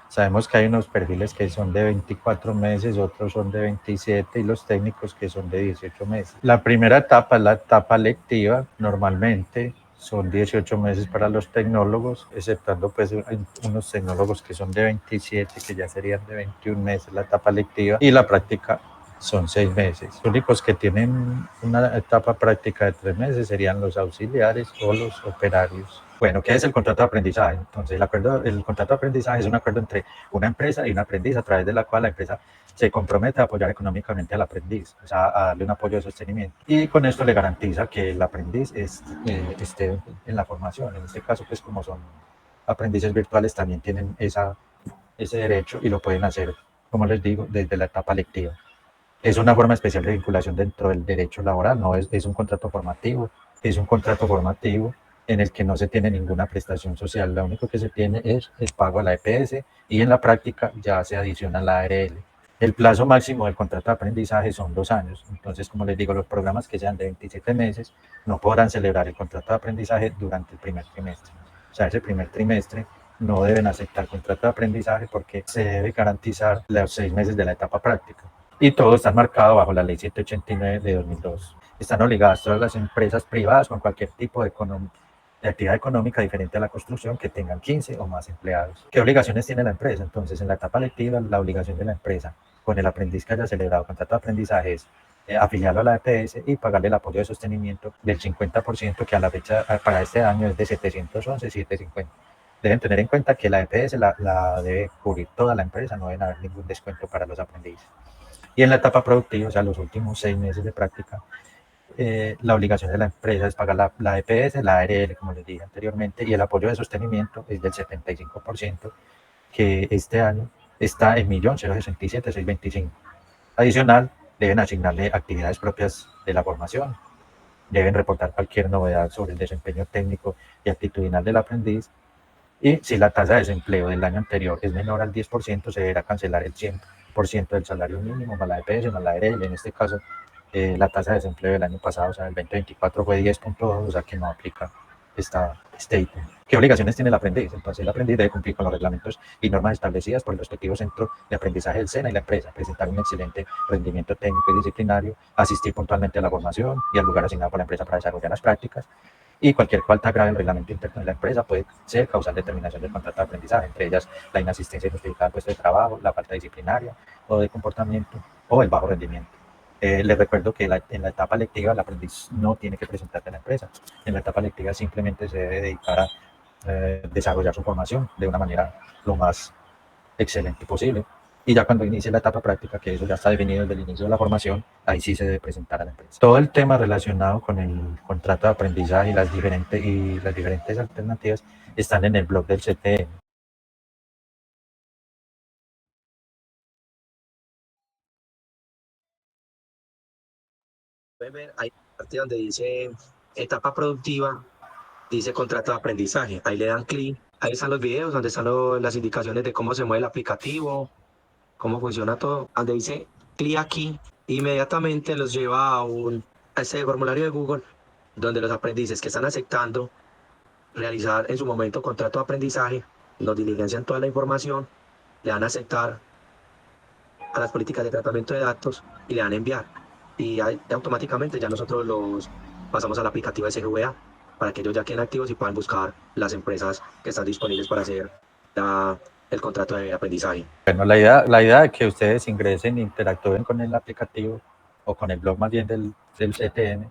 [SPEAKER 8] Sabemos que hay unos perfiles que son de 24 meses, otros son de 27 y los técnicos que son de 18 meses. La primera etapa es la etapa lectiva. Normalmente son 18 meses para los tecnólogos, exceptando pues unos tecnólogos que son de 27, que ya serían de 21 meses la etapa lectiva, y la práctica son 6 meses. Los únicos que tienen una etapa práctica de 3 meses serían los auxiliares o los operarios. Bueno, ¿qué es el contrato de aprendizaje? Entonces, el contrato de aprendizaje es un acuerdo entre una empresa y un aprendiz a través de la cual la empresa se compromete a apoyar económicamente al aprendiz, o sea, a darle un apoyo de sostenimiento. Y con esto le garantiza que el aprendiz esté en la formación. En este caso, pues como son aprendices virtuales, también tienen ese derecho y lo pueden hacer, como les digo, desde la etapa lectiva. Es una forma especial de vinculación dentro del derecho laboral, no es un contrato formativo, es un contrato formativo en el que no se tiene ninguna prestación social, lo único que se tiene es el pago a la EPS y en la práctica ya se adiciona la ARL. El plazo máximo del contrato de aprendizaje son 2 años, entonces como les digo, los programas que sean de 27 meses no podrán celebrar el contrato de aprendizaje durante el primer trimestre. O sea, ese primer trimestre no deben aceptar contrato de aprendizaje porque se debe garantizar los 6 meses de la etapa práctica. Y todo está marcado bajo la ley 789 de 2002. Están obligadas todas las empresas privadas con cualquier tipo de actividad económica diferente a la construcción que tengan 15 o más empleados. ¿Qué obligaciones tiene la empresa? Entonces, en la etapa lectiva, la obligación de la empresa con el aprendiz que haya celebrado contrato de aprendizaje es afiliarlo a la EPS y pagarle el apoyo de sostenimiento del 50% que a la fecha para este año es de 711,750. Deben tener en cuenta que la EPS la debe cubrir toda la empresa, no debe haber ningún descuento para los aprendices. Y en la etapa productiva, o sea, los últimos 6 meses de práctica, la obligación de la empresa es pagar la EPS, la ARL, como les dije anteriormente, y el apoyo de sostenimiento es del 75%, que este año está en 1.067.625. Adicional, deben asignarle actividades propias de la formación, deben reportar cualquier novedad sobre el desempeño técnico y actitudinal del aprendiz, y si la tasa de desempleo del año anterior es menor al 10%, se deberá cancelar el 100% del salario mínimo más la EPS más la ARL. En este caso, la tasa de desempleo del año pasado, o sea, el 2024 fue 10.2, o sea que no aplica este ítem. ¿Qué obligaciones tiene el aprendiz? Entonces, el aprendiz debe cumplir con los reglamentos y normas establecidas por el respectivo centro de aprendizaje del SENA y la empresa, presentar un excelente rendimiento técnico y disciplinario, asistir puntualmente a la formación y al lugar asignado por la empresa para desarrollar las prácticas, y cualquier falta grave del reglamento interno de la empresa puede ser causal de terminación del contrato de aprendizaje, entre ellas la inasistencia justificada al puesto de trabajo, la falta disciplinaria o de comportamiento o el bajo rendimiento. Les recuerdo que en la etapa lectiva el aprendiz no tiene que presentarse a la empresa. En la etapa lectiva simplemente se debe dedicar a desarrollar su formación de una manera lo más excelente posible. Y ya cuando inicie la etapa práctica, que eso ya está definido desde el inicio de la formación, ahí sí se debe presentar a la empresa. Todo el tema relacionado con el contrato de aprendizaje y las diferentes alternativas están en el blog del CTN.
[SPEAKER 9] Pueden ver ahí parte donde dice etapa productiva, dice contrato de aprendizaje. Ahí le dan clic. Ahí están los videos donde están las indicaciones de cómo se mueve el aplicativo, cómo funciona todo. Donde dice clic aquí, inmediatamente los lleva a ese formulario de Google, donde los aprendices que están aceptando realizar en su momento contrato de aprendizaje, nos diligencian toda la información, le dan a aceptar a las políticas de tratamiento de datos y le dan a enviar. Y automáticamente ya nosotros los pasamos al aplicativo SGVA para que ellos ya queden activos y puedan buscar las empresas que están disponibles para hacer el contrato de aprendizaje.
[SPEAKER 8] Bueno, la idea de que ustedes ingresen e interactúen con el aplicativo o con el blog más bien del CTN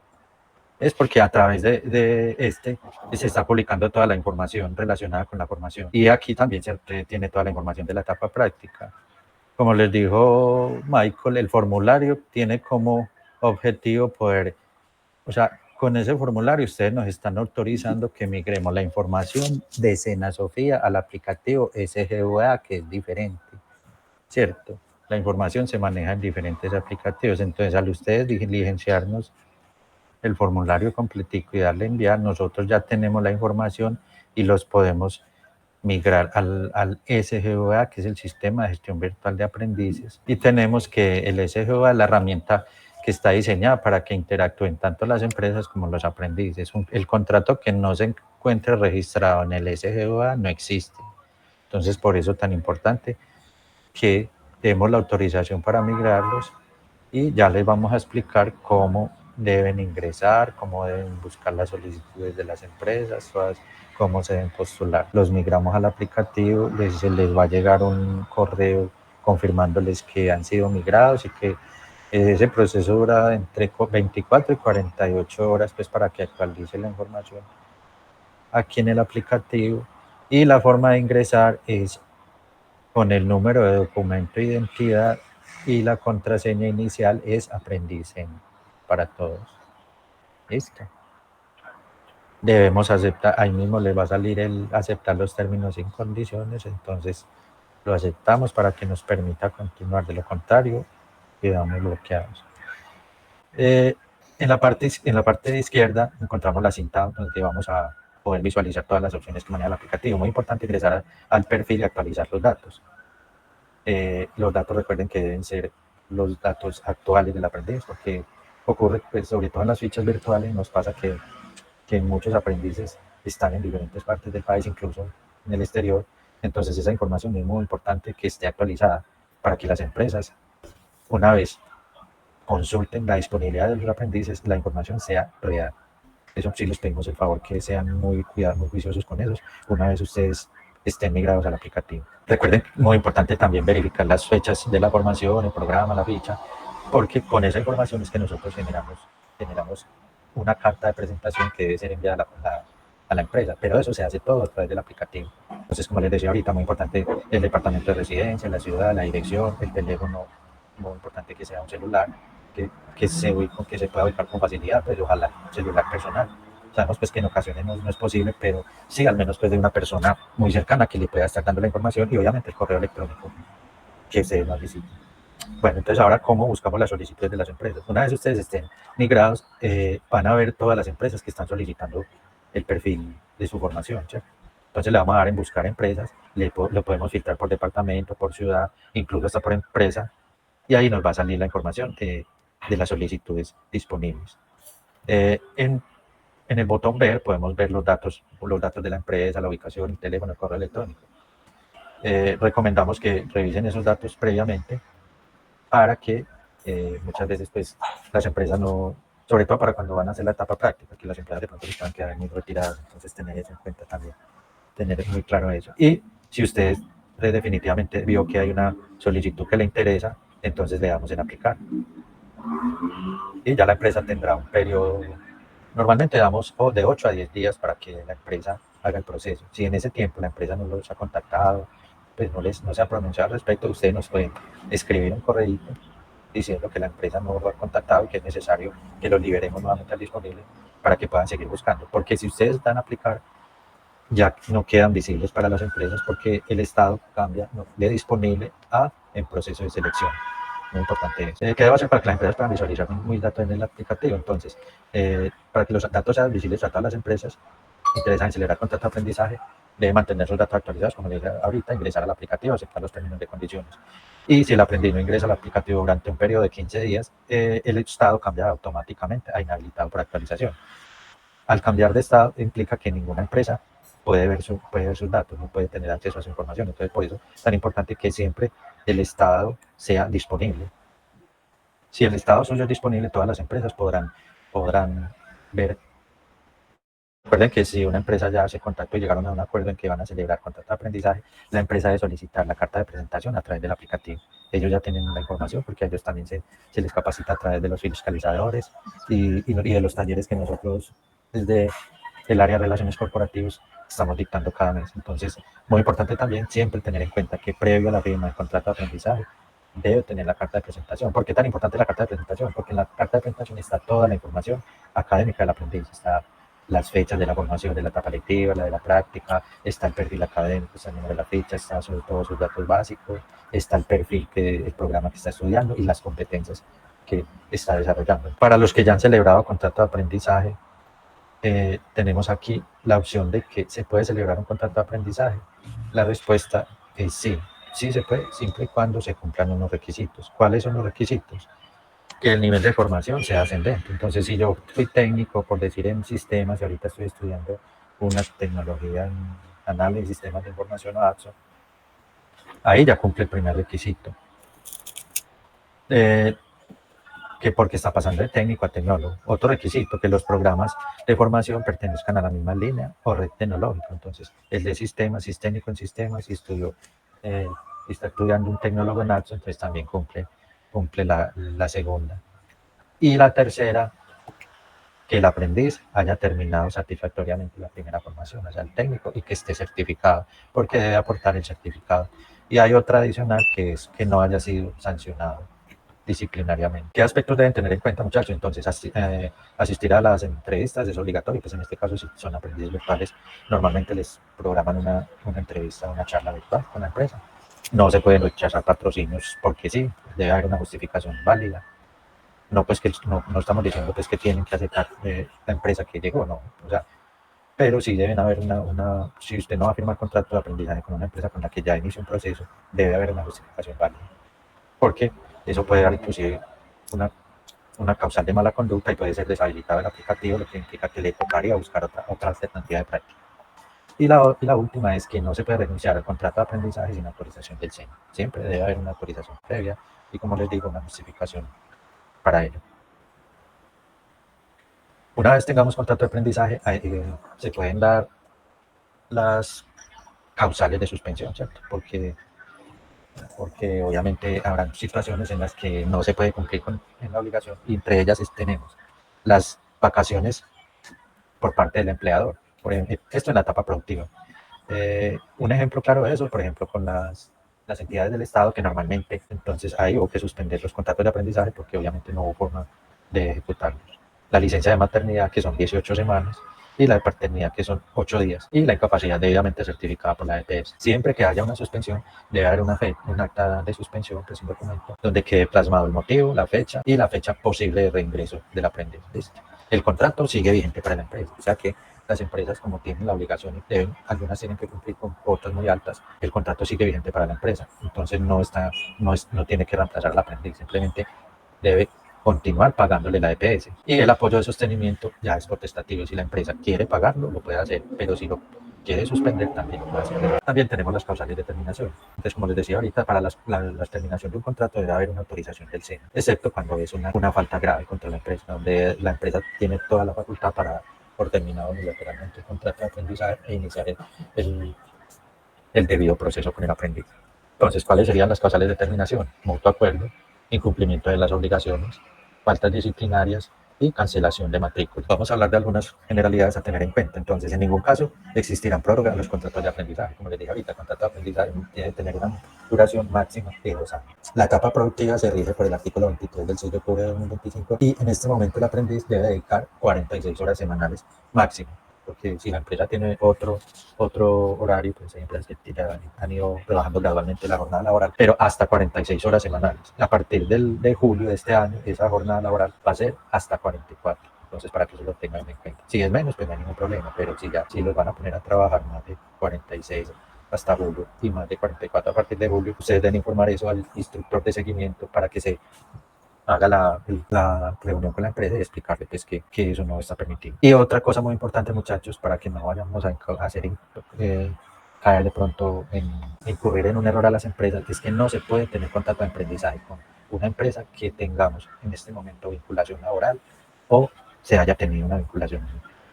[SPEAKER 8] es porque a través de este se está publicando toda la información relacionada con la formación. Y aquí también se tiene toda la información de la etapa práctica. Como les dijo Michael, el formulario tiene como objetivo poder, o sea, con ese formulario ustedes nos están autorizando que migremos la información de Sena Sofía al aplicativo SGVA, que es diferente, ¿cierto? La información se maneja en diferentes aplicativos, entonces al ustedes diligenciarnos el formulario completico y darle a enviar, nosotros ya tenemos la información y los podemos migrar al SGVA, que es el Sistema de Gestión Virtual de Aprendices, y tenemos que el SGVA es la herramienta que está diseñada para que interactúen tanto las empresas como los aprendices. El contrato que no se encuentre registrado en el SGVA no existe. Entonces, por eso es tan importante que demos la autorización para migrarlos y ya les vamos a explicar cómo deben ingresar, cómo deben buscar las solicitudes de las empresas, cómo se deben postular. Los migramos al aplicativo, se les va a llegar un correo confirmándoles que han sido migrados y que ese proceso dura entre 24 y 48 horas pues, para que actualice la información aquí en el aplicativo. Y la forma de ingresar es con el número de documento de identidad y la contraseña inicial es Aprendicen para todos. Listo. Debemos aceptar, ahí mismo les va a salir el aceptar los términos y condiciones, entonces lo aceptamos para que nos permita continuar, de lo contrario quedamos bloqueados. En la parte de izquierda encontramos la cinta donde vamos a poder visualizar todas las opciones que maneja el aplicativo. Muy importante ingresar al perfil y actualizar los datos. Los datos recuerden que deben ser los datos actuales del aprendiz, porque ocurre, pues, sobre todo en las fichas virtuales, nos pasa que muchos aprendices están en diferentes partes del país, incluso en el exterior. Entonces esa información es muy importante que esté actualizada para que las empresas, una vez consulten la disponibilidad de los aprendices, la información sea real. Eso sí les pedimos el favor que sean muy cuidadosos, muy juiciosos con eso, una vez ustedes estén migrados al aplicativo. Recuerden, muy importante también verificar las fechas de la formación, el programa, la ficha, porque con esa información es que nosotros generamos una carta de presentación que debe ser enviada a la empresa, pero eso se hace todo a través del aplicativo. Entonces, como les decía ahorita, muy importante el departamento de residencia, la ciudad, la dirección, el teléfono, muy importante que sea un celular, que se pueda ubicar con facilidad, pues ojalá un celular personal. Sabemos pues que en ocasiones no es posible, pero sí al menos pues de una persona muy cercana que le pueda estar dando la información y obviamente el correo electrónico que ustedes nos visiten. Bueno, entonces ahora cómo buscamos las solicitudes de las empresas. Una vez ustedes estén migrados, van a ver todas las empresas que están solicitando el perfil de su formación, ¿cierto? Entonces le vamos a dar en buscar empresas, lo podemos filtrar por departamento, por ciudad, incluso hasta por empresa, y ahí nos va a salir la información de las solicitudes disponibles. En el botón ver podemos ver los datos de la empresa, la ubicación, el teléfono, el correo electrónico. Recomendamos que revisen esos datos previamente para que muchas veces pues, las empresas no sobre todo para cuando van a hacer la etapa práctica, que las empresas de pronto están quedando muy retiradas, entonces tener eso en cuenta también, tener muy claro eso. Y si usted definitivamente vio que hay una solicitud que le interesa, entonces le damos en aplicar. Y ya la empresa tendrá un periodo, normalmente damos de 8 a 10 días para que la empresa haga el proceso. Si en ese tiempo la empresa no los ha contactado, pues no se ha pronunciado al respecto, ustedes nos pueden escribir un correo diciendo que la empresa no lo ha contactado y que es necesario que lo liberemos nuevamente al disponible para que puedan seguir buscando. Porque si ustedes dan a aplicar, ya no quedan visibles para las empresas porque el estado cambia de disponible a en proceso de selección. Muy importante eso. ¿Qué debo hacer para que las empresas puedan visualizar mis datos en el aplicativo? Entonces, para que los datos sean visibles a todas las empresas interesadas en celebrar contrato de aprendizaje, debe mantener sus datos actualizados, como le dije ahorita, ingresar al aplicativo, aceptar los términos de condiciones. Y si el aprendiz no ingresa al aplicativo durante un periodo de 15 días, el estado cambia automáticamente a inhabilitado por actualización. Al cambiar de estado implica que ninguna empresa puede ver sus datos, no puede tener acceso a su información. Entonces, por eso es tan importante que siempre el estado sea disponible. Si el estado suyo es disponible, todas las empresas podrán ver. Recuerden que si una empresa ya hace contacto y llegaron a un acuerdo en que van a celebrar contrato de aprendizaje, la empresa debe solicitar la carta de presentación a través del aplicativo. Ellos ya tienen la información porque a ellos también se les capacita a través de los fiscalizadores y de los talleres que nosotros desde el área de relaciones corporativas estamos dictando cada mes. Entonces, muy importante también siempre tener en cuenta que previo a la firma del contrato de aprendizaje debe tener la carta de presentación. ¿Por qué tan importante la carta de presentación? Porque en la carta de presentación está toda la información académica del aprendiz, está las fechas de la formación de la etapa lectiva, la de la práctica, está el perfil académico, está el número de la ficha, está sobre todo sus datos básicos, está el perfil, el programa que está estudiando y las competencias que está desarrollando. Para los que ya han celebrado contrato de aprendizaje, tenemos aquí la opción de que se puede celebrar un contrato de aprendizaje. La respuesta es sí, sí se puede, siempre y cuando se cumplan unos requisitos. ¿Cuáles son los requisitos? Que el nivel de formación sea ascendente. Entonces, si yo fui técnico, por decir, en sistemas, y ahorita estoy estudiando una tecnología en análisis de sistemas de información o AXO, ahí ya cumple el primer requisito. Que porque está pasando de técnico a tecnólogo. Otro requisito, que los programas de formación pertenezcan a la misma línea o red tecnológica. Entonces, el de sistemas, si es técnico en sistemas, y está estudiando un tecnólogo en AXO, entonces también cumple la segunda. Y la tercera, que el aprendiz haya terminado satisfactoriamente la primera formación, o sea, el técnico, y que esté certificado, porque debe aportar el certificado. Y hay otra adicional, que es que no haya sido sancionado disciplinariamente. ¿Qué aspectos deben tener en cuenta, muchachos? Entonces, asistir a las entrevistas es obligatorio, pues en este caso, si son aprendices virtuales, normalmente les programan una entrevista, una charla virtual con la empresa. No se pueden rechazar patrocinios porque sí, debe haber una justificación válida. No, pues que no estamos diciendo pues que tienen que aceptar la empresa que llegó, no. O sea, pero sí deben haber si usted no va a firmar contrato de aprendizaje con una empresa con la que ya inició un proceso, debe haber una justificación válida. Porque eso puede dar inclusive una causal de mala conducta y puede ser deshabilitado el aplicativo, lo que implica que le tocaría buscar otra alternativa de práctica. Y la última es que no se puede renunciar al contrato de aprendizaje sin autorización del SENA. Siempre debe haber una autorización previa y, como les digo, una justificación para ello. Una vez tengamos contrato de aprendizaje, se pueden dar las causales de suspensión, ¿cierto? Porque obviamente habrán situaciones en las que no se puede cumplir en la obligación, y entre ellas tenemos las vacaciones por parte del empleador. Por ejemplo, esto en la etapa productiva. Un ejemplo claro de eso, por ejemplo, con las entidades del Estado, que normalmente entonces ahí hubo que suspender los contratos de aprendizaje porque obviamente no hubo forma de ejecutarlos. La licencia de maternidad, que son 18 semanas, y la de paternidad, que son 8 días, y la incapacidad debidamente certificada por la EPS. Siempre que haya una suspensión, debe haber un acta de suspensión, pues un documento, donde quede plasmado el motivo, la fecha y la fecha posible de reingreso del aprendiz. ¿Listo? El contrato sigue vigente para la empresa, o sea que las empresas, como tienen la obligación, algunas tienen que cumplir con cuotas muy altas, el contrato sigue vigente para la empresa, entonces no tiene que reemplazar al aprendiz, simplemente debe continuar pagándole la EPS. Y el apoyo de sostenimiento ya es potestativo. Si la empresa quiere pagarlo, lo puede hacer, pero si quiere suspender, también lo puede hacer. También tenemos las causales de terminación. Entonces, como les decía ahorita, para la terminación de un contrato debe haber una autorización del SENA, excepto cuando es una falta grave contra la empresa, donde la empresa tiene toda la facultad para, por terminado unilateralmente el contrato de aprendizaje e iniciar el debido proceso con el aprendiz. Entonces, ¿cuáles serían las causales de terminación? Mutuo acuerdo, incumplimiento de las obligaciones, faltas disciplinarias y cancelación de matrícula. Vamos a hablar de algunas generalidades a tener en cuenta. Entonces, en ningún caso existirán prórrogas en los contratos de aprendizaje. Como les dije ahorita, el contrato de aprendizaje tiene que tener una duración máxima de 2 años. La etapa productiva se rige por el artículo 23 del 6 de octubre de 2025 y en este momento el aprendiz debe dedicar 46 horas semanales máximo. Porque si la empresa tiene otro horario, pues hay empresas que han ido rebajando gradualmente la jornada laboral, pero hasta 46 horas semanales. A partir de julio de este año, esa jornada laboral va a ser hasta 44. Entonces, para que eso lo tengan en cuenta. Si es menos, pues no hay ningún problema, pero si los van a poner a trabajar más de 46 hasta julio y más de 44 a partir de julio, ustedes deben informar eso al instructor de seguimiento para que se haga la reunión con la empresa y explicarle pues, que eso no está permitido. Y otra cosa muy importante, muchachos, para que no vayamos a caer de pronto en incurrir en un error a las empresas, es que no se puede tener contrato de aprendizaje con una empresa que tengamos en este momento vinculación laboral o se haya tenido una vinculación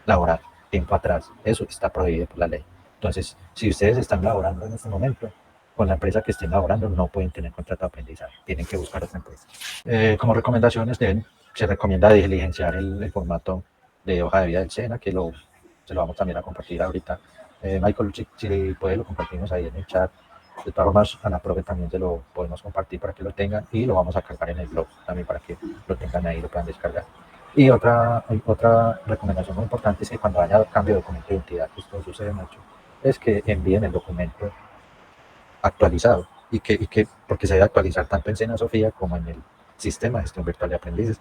[SPEAKER 8] laboral tiempo atrás. Eso está prohibido por la ley. Entonces, si ustedes están laborando en este momento, con la empresa que estén laborando no pueden tener contrato de aprendizaje, tienen que buscar otra empresa. Como recomendaciones se recomienda diligenciar el formato de hoja de vida del SENA, que se lo vamos también a compartir ahorita. Michael, si puede, lo compartimos ahí en el chat. De todas formas, a la profe también se lo podemos compartir para que lo tengan y lo vamos a cargar en el blog también para que lo tengan ahí y lo puedan descargar. Y otra recomendación muy importante es que cuando haya cambio de documento de identidad, que esto sucede mucho, es que envíen el documento actualizado y que porque se debe actualizar tanto en Sena Sofía como en el sistema de gestión virtual de aprendices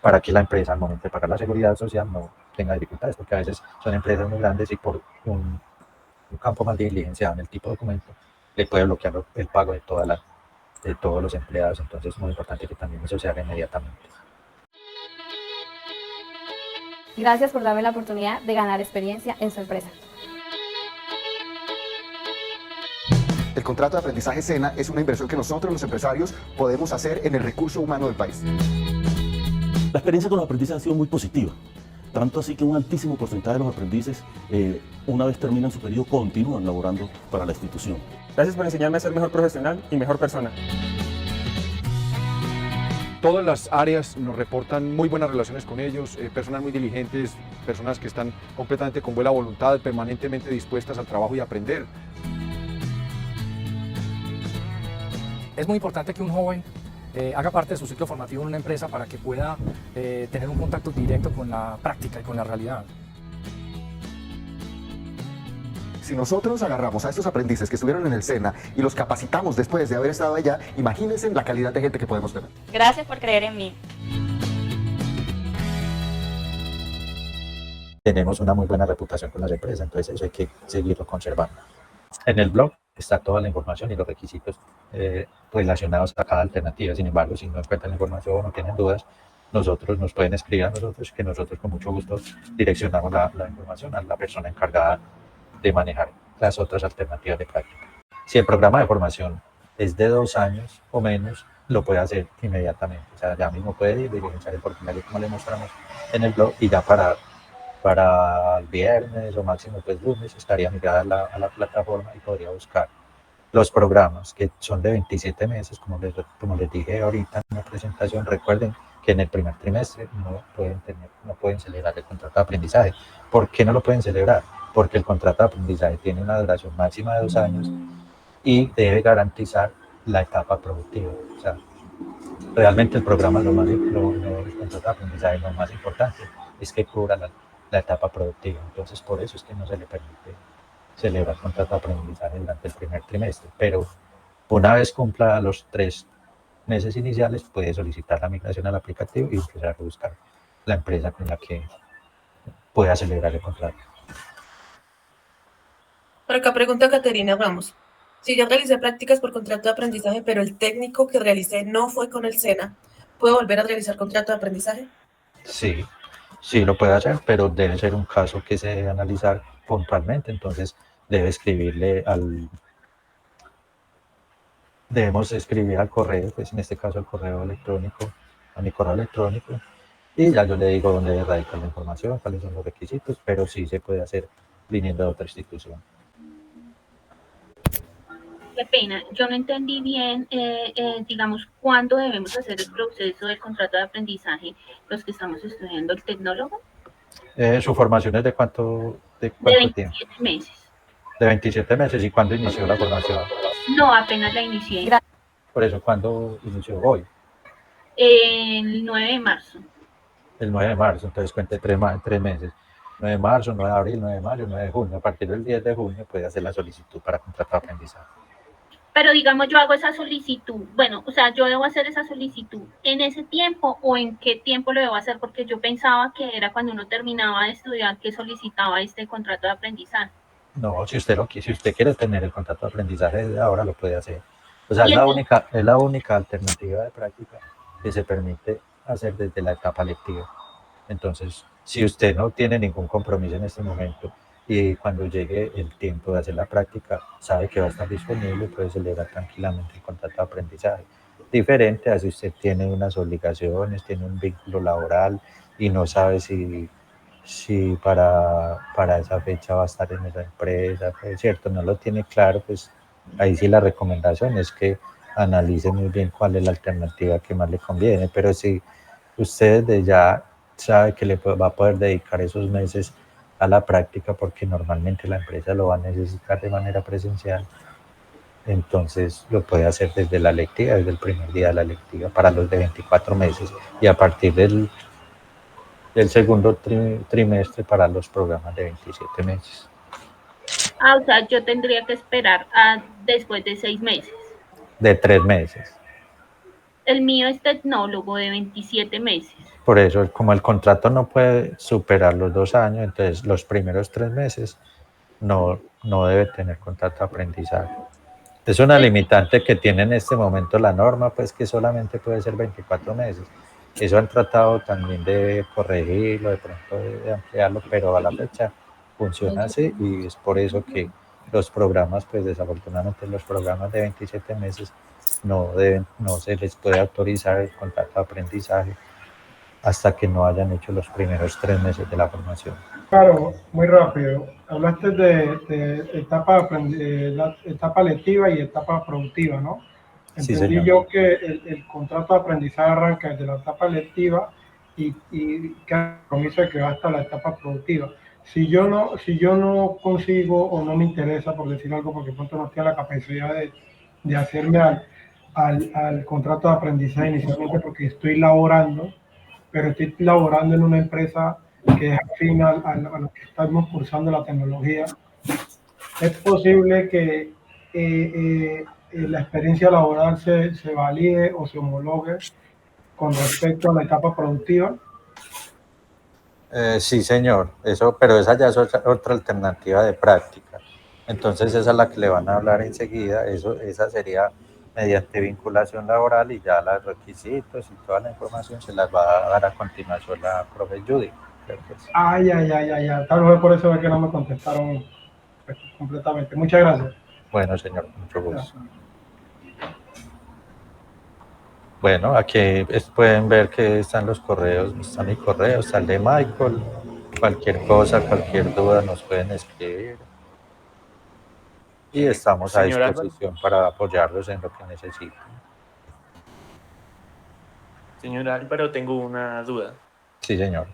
[SPEAKER 8] para que la empresa al momento de pagar la seguridad social no tenga dificultades, porque a veces son empresas muy grandes y por un campo mal diligenciado en el tipo de documento le puede bloquear el pago de todos los empleados. Entonces es muy importante que también eso se haga inmediatamente.
[SPEAKER 10] Gracias por darme la oportunidad de ganar experiencia en su empresa.
[SPEAKER 11] El contrato de aprendizaje SENA es una inversión que nosotros los empresarios podemos hacer en el recurso humano del país.
[SPEAKER 12] La experiencia con los aprendices ha sido muy positiva, tanto así que un altísimo porcentaje de los aprendices, una vez terminan su periodo, continúan laborando para la institución.
[SPEAKER 13] Gracias por enseñarme a ser mejor profesional y mejor persona.
[SPEAKER 14] Todas las áreas nos reportan muy buenas relaciones con ellos, personas muy diligentes, personas que están completamente con buena voluntad, permanentemente dispuestas al trabajo y a aprender.
[SPEAKER 15] Es muy importante que un joven haga parte de su ciclo formativo en una empresa para que pueda tener un contacto directo con la práctica y con la realidad.
[SPEAKER 11] Si nosotros agarramos a estos aprendices que estuvieron en el SENA y los capacitamos después de haber estado allá, imagínense la calidad de gente que podemos tener.
[SPEAKER 10] Gracias por creer en mí.
[SPEAKER 8] Tenemos una muy buena reputación con las empresas, entonces eso hay que seguirlo conservando. En el blog está toda la información y los requisitos relacionados a cada alternativa. Sin embargo, si no encuentran la información o no tienen dudas, nosotros nos pueden escribir a nosotros, que nosotros con mucho gusto direccionamos la información a la persona encargada de manejar las otras alternativas de práctica. Si el programa de formación es de 2 años o menos, lo puede hacer inmediatamente. O sea, ya mismo puede ir diligenciar el formulario como le mostramos en el blog y ya para el viernes o máximo pues lunes estaría migrada a la plataforma y podría buscar los programas que son de 27 meses, como les dije ahorita en la presentación. Recuerden que en el primer trimestre no pueden celebrar el contrato de aprendizaje. ¿Por qué no lo pueden celebrar? Porque el contrato de aprendizaje tiene una duración máxima de 2 años y debe garantizar la etapa productiva. O sea, realmente el programa, el contrato de aprendizaje, lo más importante es que cubra la etapa productiva. Entonces, por eso es que no se le permite celebrar el contrato de aprendizaje durante el primer trimestre. Pero una vez cumpla los 3 meses iniciales, puede solicitar la migración al aplicativo y empezar a buscar la empresa con la que pueda celebrar el contrato.
[SPEAKER 4] Por acá pregunta Caterina Ramos. Si yo realicé prácticas por contrato de aprendizaje, pero el técnico que realicé no fue con el SENA, ¿puedo volver a realizar contrato de aprendizaje?
[SPEAKER 8] Sí, Sí lo puede hacer, pero debe ser un caso que se debe analizar puntualmente, entonces debemos escribir al correo, pues en este caso al correo electrónico, a mi correo electrónico, y ya yo le digo dónde radica la información, cuáles son los requisitos, pero sí se puede hacer viniendo de otra institución.
[SPEAKER 16] Qué pena, yo no entendí bien, digamos, cuándo debemos hacer el proceso del contrato de aprendizaje los que estamos estudiando el tecnólogo.
[SPEAKER 8] ¿Su formación es de cuánto
[SPEAKER 16] De
[SPEAKER 8] tiempo?
[SPEAKER 16] 27 meses.
[SPEAKER 8] De 27 meses, ¿y cuándo inició la formación?
[SPEAKER 16] No, apenas la inicié.
[SPEAKER 8] Por eso, ¿cuándo inició? Hoy.
[SPEAKER 16] El 9 de marzo.
[SPEAKER 8] El 9 de marzo, entonces cuente 3 meses. 9 de marzo, 9 de abril, 9 de mayo, 9 de junio. A partir del 10 de junio puede hacer la solicitud para contrato de aprendizaje.
[SPEAKER 16] Pero digamos, yo hago esa solicitud, bueno, o sea, yo debo hacer esa solicitud en ese tiempo o en qué tiempo lo debo hacer, porque yo pensaba que era cuando uno terminaba de estudiar que solicitaba este contrato de aprendizaje.
[SPEAKER 8] No, si usted quiere tener el contrato de aprendizaje desde ahora, lo puede hacer. O sea, es la única alternativa de práctica que se permite hacer desde la etapa lectiva. Entonces, si usted no tiene ningún compromiso en este momento y cuando llegue el tiempo de hacer la práctica, sabe que va a estar disponible, puede celebrar tranquilamente el contrato de aprendizaje. Diferente a si usted tiene unas obligaciones, tiene un vínculo laboral y no sabe si para esa fecha va a estar en esa empresa, pues, cierto, no lo tiene claro, pues ahí sí la recomendación es que analice muy bien cuál es la alternativa que más le conviene, pero si usted desde ya sabe que le va a poder dedicar esos meses a la práctica porque normalmente la empresa lo va a necesitar de manera presencial, entonces lo puede hacer desde la lectiva, desde el primer día de la lectiva para los de 24 meses y a partir del segundo trimestre para los programas de 27 meses.
[SPEAKER 16] Ah, o sea, yo tendría que esperar después de 6 meses.
[SPEAKER 8] De 3 meses.
[SPEAKER 16] El mío es tecnólogo de 27 meses.
[SPEAKER 8] Por eso, como el contrato no puede superar los 2 años, entonces los primeros 3 meses no debe tener contrato de aprendizaje. Es una limitante que tiene en este momento la norma, pues que solamente puede ser 24 meses. Eso han tratado también de corregirlo, de pronto de ampliarlo, pero a la fecha funciona así y es por eso que los programas, pues desafortunadamente los programas de 27 meses no se les puede autorizar el contrato de aprendizaje hasta que no hayan hecho los primeros 3 meses de la formación.
[SPEAKER 2] Claro, muy rápido. Hablaste de etapa lectiva y etapa productiva, ¿no?
[SPEAKER 8] Sí,
[SPEAKER 2] Entendí
[SPEAKER 8] señor.
[SPEAKER 2] yo que el contrato de aprendizaje arranca desde la etapa lectiva y que comienza que va hasta la etapa productiva. Si yo no consigo o no me interesa, por decir algo, porque pronto no tengo la capacidad de hacerme al contrato de aprendizaje inicialmente porque estoy laborando, pero estoy laborando en una empresa que es afín a lo que estamos cursando la tecnología, es posible que la experiencia laboral se valide o se homologue con respecto a la etapa productiva.
[SPEAKER 8] Sí, señor, pero esa ya es otra alternativa de práctica. Entonces esa es la que le van a hablar enseguida, esa sería mediante vinculación laboral y ya los requisitos y toda la información se las va a dar a continuación la profe Judy.
[SPEAKER 2] Tal vez por eso es que no me contestaron completamente. Muchas gracias.
[SPEAKER 8] Bueno, señor, mucho gusto. Bueno, aquí pueden ver que están los correos, está mi correo, está el de Michael. Cualquier cosa, cualquier duda nos pueden escribir. Y estamos a disposición para apoyarlos en lo que necesiten.
[SPEAKER 17] Señor Álvaro, tengo una duda.
[SPEAKER 8] Sí, señor.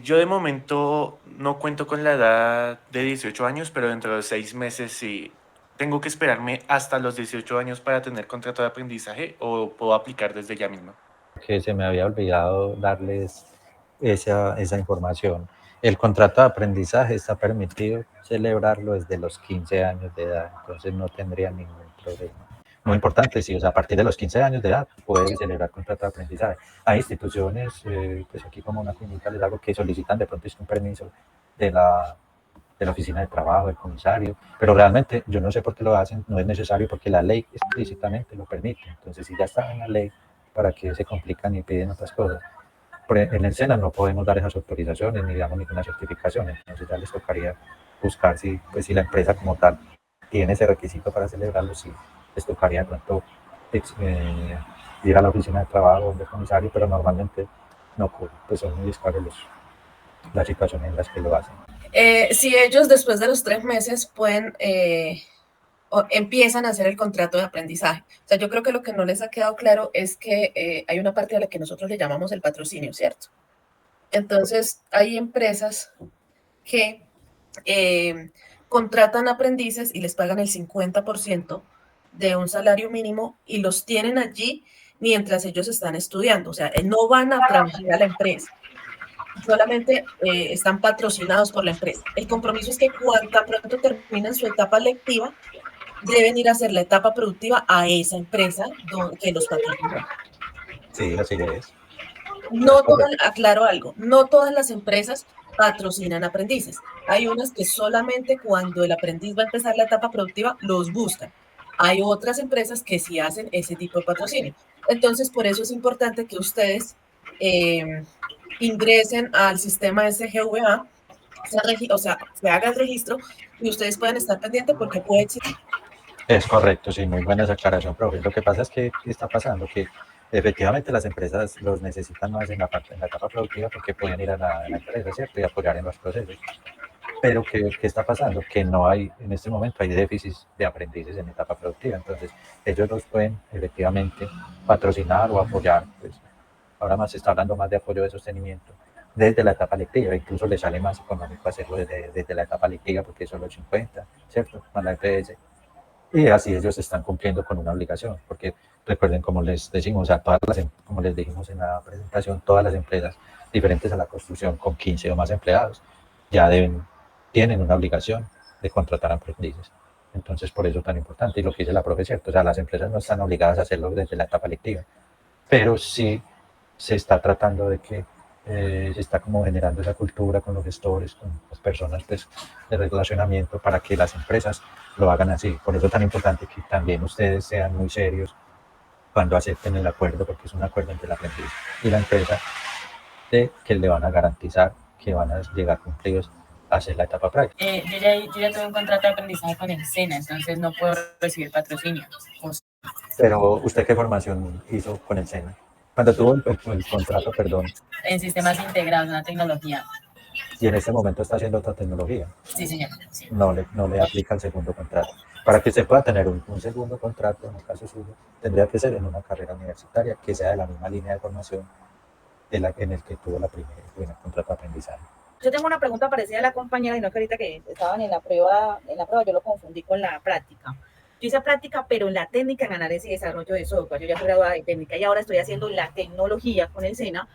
[SPEAKER 17] Yo de momento no cuento con la edad de 18 años, pero dentro de 6 meses sí. ¿Tengo que esperarme hasta los 18 años para tener contrato de aprendizaje o puedo aplicar desde ya mismo?
[SPEAKER 8] Que se me había olvidado darles esa información. El contrato de aprendizaje está permitido celebrarlo desde los 15 años de edad, entonces no tendría ningún problema. Muy importante, sí, o sea, a partir de los 15 años de edad pueden celebrar contrato de aprendizaje. Hay instituciones, pues aquí como una clínica les hago que solicitan de pronto un permiso de la oficina de trabajo, del comisario, pero realmente yo no sé por qué lo hacen, no es necesario porque la ley explícitamente lo permite. Entonces, si ya está en la ley, ¿para qué se complican y piden otras cosas? en el SENA no podemos dar esas autorizaciones ni damos ninguna certificación, entonces ya les tocaría buscar si la empresa como tal tiene ese requisito para celebrarlo, si les tocaría de pronto ir a la oficina de trabajo donde el comisario, pero normalmente no ocurre, pues son muy escasos las situaciones en las que lo hacen.
[SPEAKER 4] Si ellos después de los 3 meses pueden empiezan a hacer el contrato de aprendizaje. O sea, yo creo que lo que no les ha quedado claro es que hay una parte a la que nosotros le llamamos el patrocinio, ¿cierto? Entonces, hay empresas que contratan aprendices y les pagan el 50% de un salario mínimo y los tienen allí mientras ellos están estudiando. O sea, no van a trabajar a la empresa, solamente están patrocinados por la empresa. El compromiso es que cuanto pronto terminan su etapa lectiva, deben ir a hacer la etapa productiva a esa empresa que los patrocina.
[SPEAKER 8] Sí, así es.
[SPEAKER 4] No todas, aclaro algo, no todas las empresas patrocinan aprendices. Hay unas que solamente cuando el aprendiz va a empezar la etapa productiva los buscan. Hay otras empresas que sí hacen ese tipo de patrocinio. Entonces, por eso es importante que ustedes ingresen al sistema SGVA, o sea, se haga el registro y ustedes puedan estar pendientes porque puede existir.
[SPEAKER 8] Es correcto, sí, muy buena esa aclaración, profe. Lo que pasa es que está pasando que efectivamente las empresas los necesitan más en la etapa productiva porque pueden ir a la empresa, ¿cierto? Y apoyar en los procesos. Pero ¿qué está pasando? Que no hay, en este momento hay déficit de aprendices en etapa productiva, entonces ellos los pueden efectivamente patrocinar o apoyar, pues ahora más se está hablando más de apoyo de sostenimiento desde la etapa lectiva, incluso les sale más económico hacerlo desde la etapa lectiva porque son los 50, ¿cierto? Más la EPS. Y así ellos están cumpliendo con una obligación, porque recuerden, como les decimos, como les dijimos en la presentación, todas las empresas diferentes a la construcción con 15 o más empleados ya tienen una obligación de contratar aprendices. Entonces, por eso es tan importante, y lo que dice la profe, ¿cierto? O sea, las empresas no están obligadas a hacerlo desde la etapa lectiva, pero sí se está tratando de que se está como generando esa cultura con los gestores, con las personas pues, de relacionamiento para que las empresas lo hagan así. Por eso es tan importante que también ustedes sean muy serios cuando acepten el acuerdo, porque es un acuerdo entre el aprendiz y la empresa de que le van a garantizar que van a llegar cumplidos a hacer la etapa práctica.
[SPEAKER 18] Yo ya tuve un contrato de aprendizaje con el SENA, entonces no puedo recibir patrocinio.
[SPEAKER 8] Pero, ¿usted qué formación hizo con el SENA? Cuando tuvo el contrato, perdón.
[SPEAKER 18] En sistemas integrados, una tecnología.
[SPEAKER 8] Y en este momento está haciendo otra tecnología.
[SPEAKER 18] Sí, señor. Sí.
[SPEAKER 8] No le aplica el segundo contrato. Para que usted pueda tener un segundo contrato, en el caso suyo, tendría que ser en una carrera universitaria que sea de la misma línea de formación en el que tuvo el primer contrato de aprendizaje.
[SPEAKER 7] Yo tengo una pregunta parecida a la compañera, y no que ahorita que estaban en la prueba yo lo confundí con la práctica. Yo hice práctica, pero en la técnica en análisis y desarrollo de software. Yo ya fui graduada de técnica y ahora estoy haciendo la tecnología con el SENA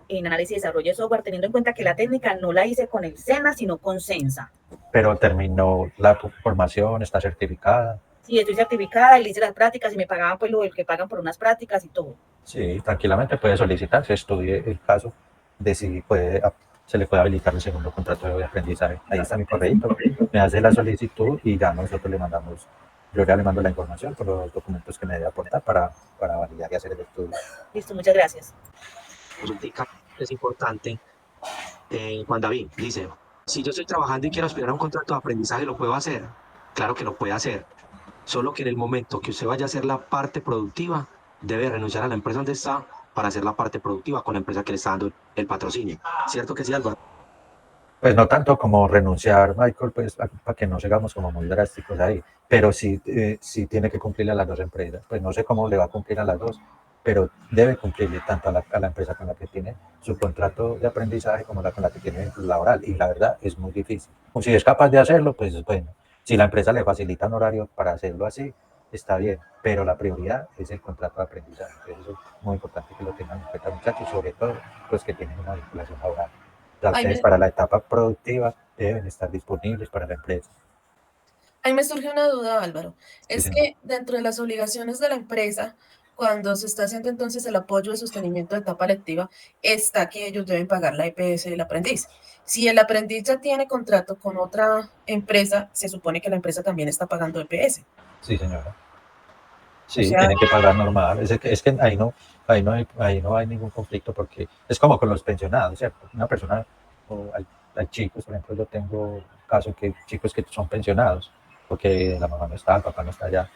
[SPEAKER 7] en análisis y desarrollo de software, teniendo en cuenta que la técnica no la hice con el SENA, sino con CENSA.
[SPEAKER 8] Pero terminó la formación, está certificada.
[SPEAKER 7] Sí, estoy certificada y le hice las prácticas y me pagaban pues lo que pagan por unas prácticas y todo.
[SPEAKER 8] Sí, tranquilamente puede solicitar, se estudie el caso de si se le puede habilitar el segundo contrato de aprendizaje. Ahí está mi correo, me hace la solicitud y ya nosotros le mandamos. Yo ya le mando la información con los documentos que me debe aportar para validar y hacer el estudio.
[SPEAKER 7] Listo, muchas gracias.
[SPEAKER 9] Es importante. Juan David dice, si yo estoy trabajando y quiero aspirar a un contrato de aprendizaje, ¿lo puedo hacer? Claro que lo puede hacer. Solo que en el momento que usted vaya a hacer la parte productiva, debe renunciar a la empresa donde está para hacer la parte productiva con la empresa que le está dando el patrocinio. ¿Cierto que sí, Álvaro?
[SPEAKER 8] Pues no tanto como renunciar, Michael, pues para que no sigamos como muy drásticos ahí, pero sí tiene que cumplirle a las dos empresas. Pues no sé cómo le va a cumplir a las dos, pero debe cumplirle tanto a la empresa con la que tiene su contrato de aprendizaje como con la que tiene laboral. Y la verdad es muy difícil. O si es capaz de hacerlo, pues bueno, si la empresa le facilita un horario para hacerlo así, está bien, pero la prioridad es el contrato de aprendizaje. Entonces eso es muy importante que lo tengan en cuenta, muchachos, sobre todo los que tienen una vinculación laboral. Ustedes para la etapa productiva deben estar disponibles para la empresa.
[SPEAKER 4] Ahí me surge una duda, Álvaro. Es
[SPEAKER 8] Sí,
[SPEAKER 4] que dentro de las obligaciones de la empresa, cuando se está haciendo entonces el apoyo de sostenimiento de etapa lectiva, está que ellos deben pagar la EPS del aprendiz. Si el aprendiz ya tiene contrato con otra empresa, se supone que la empresa también está pagando EPS.
[SPEAKER 8] Sí, señora. Sí,
[SPEAKER 4] O sea,
[SPEAKER 8] tienen que pagar normal. Es que ahí no hay ningún conflicto porque es como con los pensionados, ¿cierto? Una persona, o hay chicos, por ejemplo, yo tengo casos que chicos que son pensionados porque la mamá no está, el papá no está allá,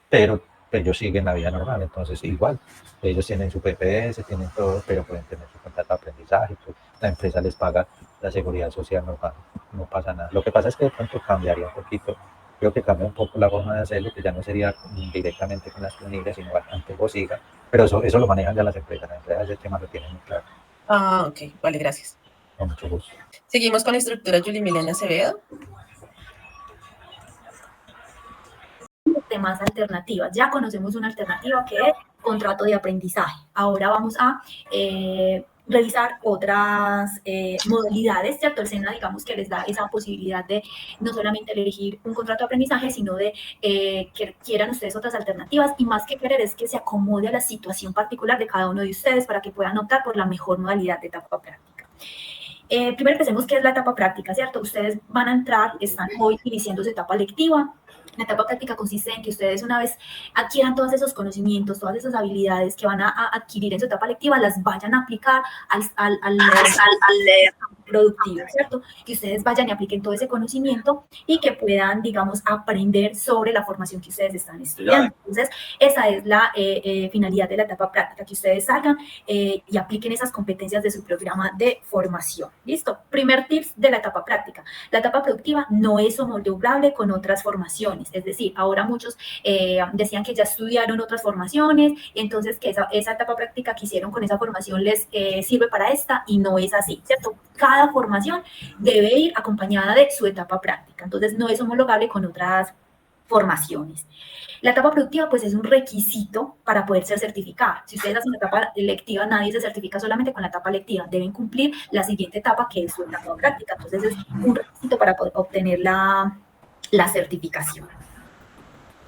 [SPEAKER 8] pero ellos siguen la vida normal, entonces igual, ellos tienen su PPS, tienen todo, pero pueden tener su contrato de aprendizaje, pues, la empresa les paga la seguridad social normal, no pasa nada. Lo que pasa es que de pronto cambiaría un poquito, creo que cambia un poco la forma de hacerlo, que ya no sería directamente con las planillas, sino antes vos siga, pero eso lo manejan ya las empresas ese tema lo tienen muy claro.
[SPEAKER 4] ok, vale, gracias.
[SPEAKER 8] Con mucho gusto.
[SPEAKER 4] Seguimos con la instructora Julie Milena Acevedo.
[SPEAKER 19] De más alternativas. Ya conocemos una alternativa que es contrato de aprendizaje. Ahora vamos a revisar otras modalidades, ¿cierto? El SENA, digamos que les da esa posibilidad de no solamente elegir un contrato de aprendizaje, sino de que quieran ustedes otras alternativas, y más que querer es que se acomode a la situación particular de cada uno de ustedes para que puedan optar por la mejor modalidad de etapa práctica. Primero empecemos qué es la etapa práctica, ¿cierto? Ustedes van a entrar, están hoy iniciando su etapa lectiva. La etapa práctica consiste en que ustedes, una vez adquieran todos esos conocimientos, todas esas habilidades que van a adquirir en su etapa lectiva, las vayan a aplicar al productivo, ¿cierto? Que ustedes vayan y apliquen todo ese conocimiento y que puedan, digamos, aprender sobre la formación que ustedes están estudiando. Entonces, esa es la finalidad de la etapa práctica, que ustedes salgan y apliquen esas competencias de su programa de formación. ¿Listo? Primer tips de la etapa práctica. La etapa productiva no es homologable con otras formaciones. Es decir, ahora muchos decían que ya estudiaron otras formaciones, entonces que esa etapa práctica que hicieron con esa formación les sirve para esta, y no es así, ¿cierto? Cada formación debe ir acompañada de su etapa práctica, entonces no es homologable con otras formaciones. La etapa productiva pues es un requisito para poder ser certificada. Si ustedes hacen la etapa lectiva, nadie se certifica solamente con la etapa lectiva, deben cumplir la siguiente etapa, que es su etapa práctica, entonces es un requisito para poder obtener la certificación.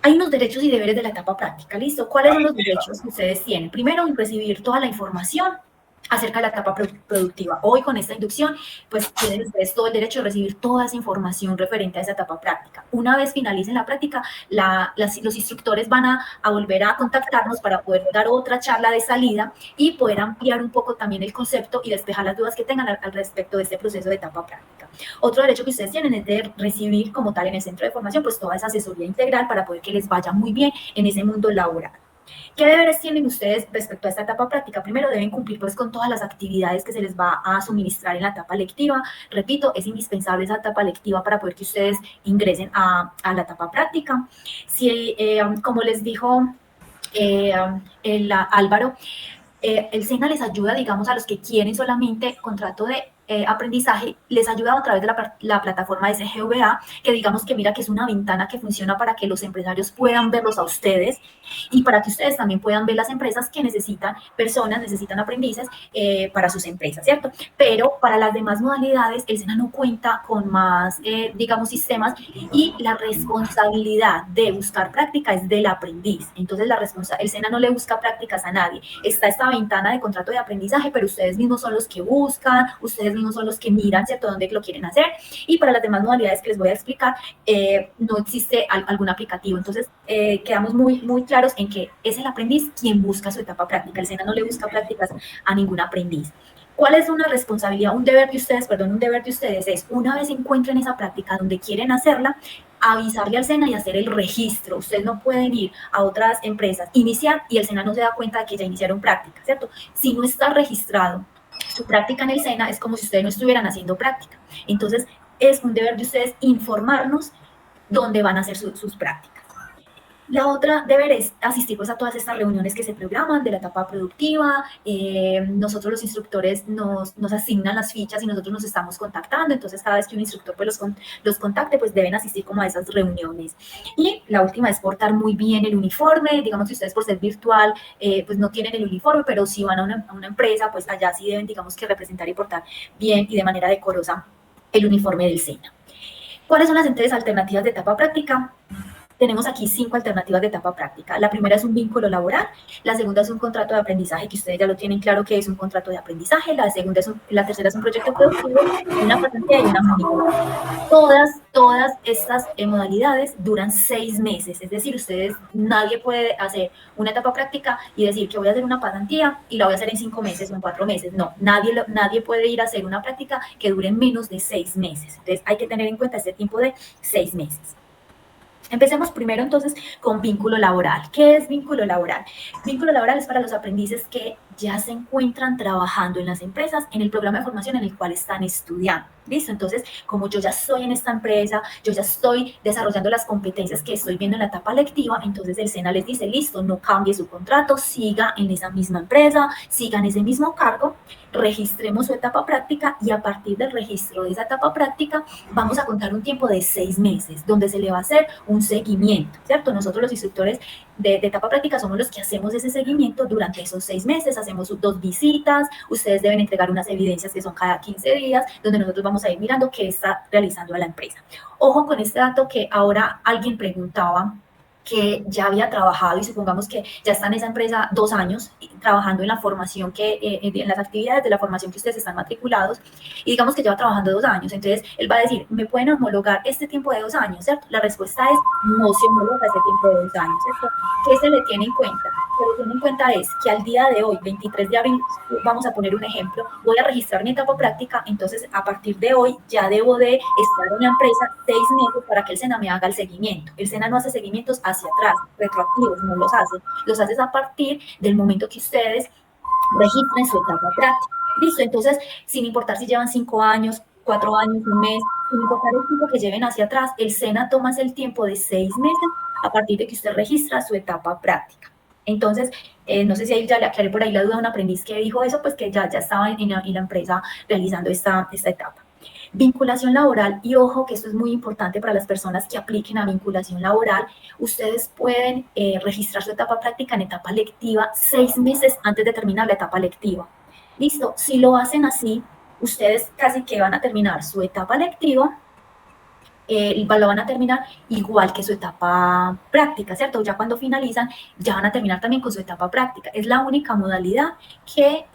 [SPEAKER 19] Hay unos derechos y deberes de la etapa práctica, ¿listo? ¿Cuáles son los derechos que ustedes tienen? Primero, recibir toda la información acerca de la etapa productiva. Hoy, con esta inducción, pues tienen ustedes todo el derecho de recibir toda esa información referente a esa etapa práctica. Una vez finalicen la práctica, los instructores van a volver a contactarnos para poder dar otra charla de salida y poder ampliar un poco también el concepto y despejar las dudas que tengan al respecto de este proceso de etapa práctica. Otro derecho que ustedes tienen es de recibir como tal en el centro de formación pues toda esa asesoría integral para poder que les vaya muy bien en ese mundo laboral. ¿Qué deberes tienen ustedes respecto a esta etapa práctica? Primero, deben cumplir pues con todas las actividades que se les va a suministrar en la etapa lectiva. Repito, es indispensable esa etapa lectiva para poder que ustedes ingresen a la etapa práctica. Si, como les dijo Álvaro, el SENA les ayuda, digamos, a los que quieren solamente contrato de aprendizaje, les ayuda a través de la plataforma de SGVA, que digamos que mira que es una ventana que funciona para que los empresarios puedan verlos a ustedes y para que ustedes también puedan ver las empresas que necesitan personas, necesitan aprendices para sus empresas, ¿cierto? Pero para las demás modalidades, el SENA no cuenta con más, digamos, sistemas, y la responsabilidad de buscar práctica es del aprendiz. Entonces, el SENA no le busca prácticas a nadie. Está esta ventana de contrato de aprendizaje, pero ustedes mismos son los que buscan, ustedes mismos son los que miran, ¿cierto?, dónde lo quieren hacer. Y para las demás modalidades que les voy a explicar, no existe algún aplicativo. Entonces, quedamos muy, muy claros en que es el aprendiz quien busca su etapa práctica. El SENA no le busca prácticas a ningún aprendiz. ¿Cuál es una responsabilidad, un deber de ustedes? Es, una vez encuentren esa práctica donde quieren hacerla, avisarle al SENA y hacer el registro. Ustedes no pueden ir a otras empresas, iniciar, y el SENA no se da cuenta de que ya iniciaron práctica, ¿cierto? Si no está registrado su práctica en el SENA, es como si ustedes no estuvieran haciendo práctica. Entonces, es un deber de ustedes informarnos dónde van a hacer sus prácticas. La otra deber es asistir pues a todas estas reuniones que se programan de la etapa productiva. Nosotros los instructores nos asignan las fichas y nosotros nos estamos contactando, entonces cada vez que un instructor pues los contacte, pues deben asistir como a esas reuniones. Y la última es portar muy bien el uniforme. Digamos que ustedes por ser virtual pues no tienen el uniforme, pero si van a una empresa, pues allá sí deben, digamos, que representar y portar bien y de manera decorosa el uniforme del SENA. ¿Cuáles son las entonces alternativas de etapa práctica? tenemos aquí 5 alternativas de etapa práctica. La primera es un vínculo laboral, la segunda es un contrato de aprendizaje, que ustedes ya lo tienen claro que es un contrato de aprendizaje, la tercera es un proyecto productivo, una pasantía y una monitoría. Todas estas modalidades duran 6 meses, es decir, nadie puede hacer una etapa práctica y decir que voy a hacer una pasantía y la voy a hacer en 5 meses o en 4 meses. No, nadie puede ir a hacer una práctica que dure menos de 6 meses. Entonces hay que tener en cuenta este tiempo de 6 meses. Empecemos primero entonces con vínculo laboral. ¿Qué es vínculo laboral? Vínculo laboral es para los aprendices que ya se encuentran trabajando en las empresas en el programa de formación en el cual están estudiando. ¿Listo? Entonces, como yo ya estoy en esta empresa, yo ya estoy desarrollando las competencias que estoy viendo en la etapa lectiva, entonces el SENA les dice, listo, no cambie su contrato, siga en esa misma empresa, siga en ese mismo cargo, registremos su etapa práctica y a partir del registro de esa etapa práctica vamos a contar un tiempo de 6 meses donde se le va a hacer un seguimiento, ¿cierto? Nosotros los instructores de etapa práctica somos los que hacemos ese seguimiento durante esos 6 meses, hacemos 2 visitas, ustedes deben entregar unas evidencias que son cada 15 días, donde nosotros vamos a ir mirando qué está realizando la empresa. Ojo con este dato que ahora alguien preguntaba, que ya había trabajado y supongamos que ya está en esa empresa 2 años trabajando en la formación en las actividades de la formación que ustedes están matriculados y digamos que lleva trabajando 2 años, entonces él va a decir, ¿me pueden homologar este tiempo de 2 años? ¿Cierto? La respuesta es, no se homologa este tiempo de 2 años, ¿cierto? ¿Qué se le tiene en cuenta? Lo que se tiene en cuenta es que al día de hoy, 23 de abril, vamos a poner un ejemplo, voy a registrar mi etapa práctica, entonces a partir de hoy ya debo de estar en la empresa 6 meses para que el SENA me haga el seguimiento. El SENA no hace seguimientos hacia atrás, retroactivos, no los hace a partir del momento que ustedes registren su etapa práctica. Listo, entonces, sin importar si llevan 5 años, 4 años, un mes, sin importar el tiempo que lleven hacia atrás, el SENA toma el tiempo de 6 meses a partir de que usted registra su etapa práctica. Entonces, no sé si ahí ya le aclaré por ahí la duda a un aprendiz que dijo eso, pues que ya estaba en la empresa realizando esta etapa. Vinculación laboral, y ojo que esto es muy importante para las personas que apliquen a vinculación laboral, ustedes pueden registrar su etapa práctica en etapa lectiva 6 meses antes de terminar la etapa lectiva. Listo, si lo hacen así, ustedes casi que van a terminar su etapa lectiva, lo van a terminar igual que su etapa práctica, ¿cierto? Ya cuando finalizan, ya van a terminar también con su etapa práctica. Es la única modalidad que,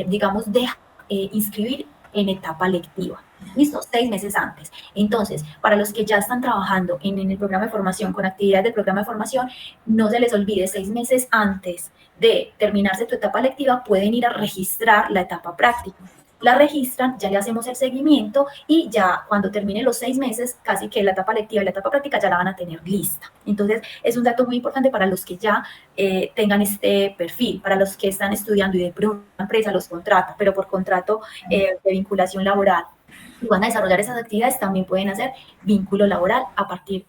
[SPEAKER 19] digamos, deja inscribir en etapa lectiva. ¿Listo? 6 meses antes. Entonces, para los que ya están trabajando en el programa de formación, con actividades del programa de formación, no se les olvide, 6 meses antes de terminarse tu etapa lectiva, pueden ir a registrar la etapa práctica. La registran, ya le hacemos el seguimiento y ya cuando terminen los 6 meses, casi que la etapa lectiva y la etapa práctica ya la van a tener lista. Entonces, es un dato muy importante para los que ya tengan este perfil, para los que están estudiando y de pronto una empresa los contrata, pero por contrato de vinculación laboral y van a desarrollar esas actividades, también pueden hacer vínculo laboral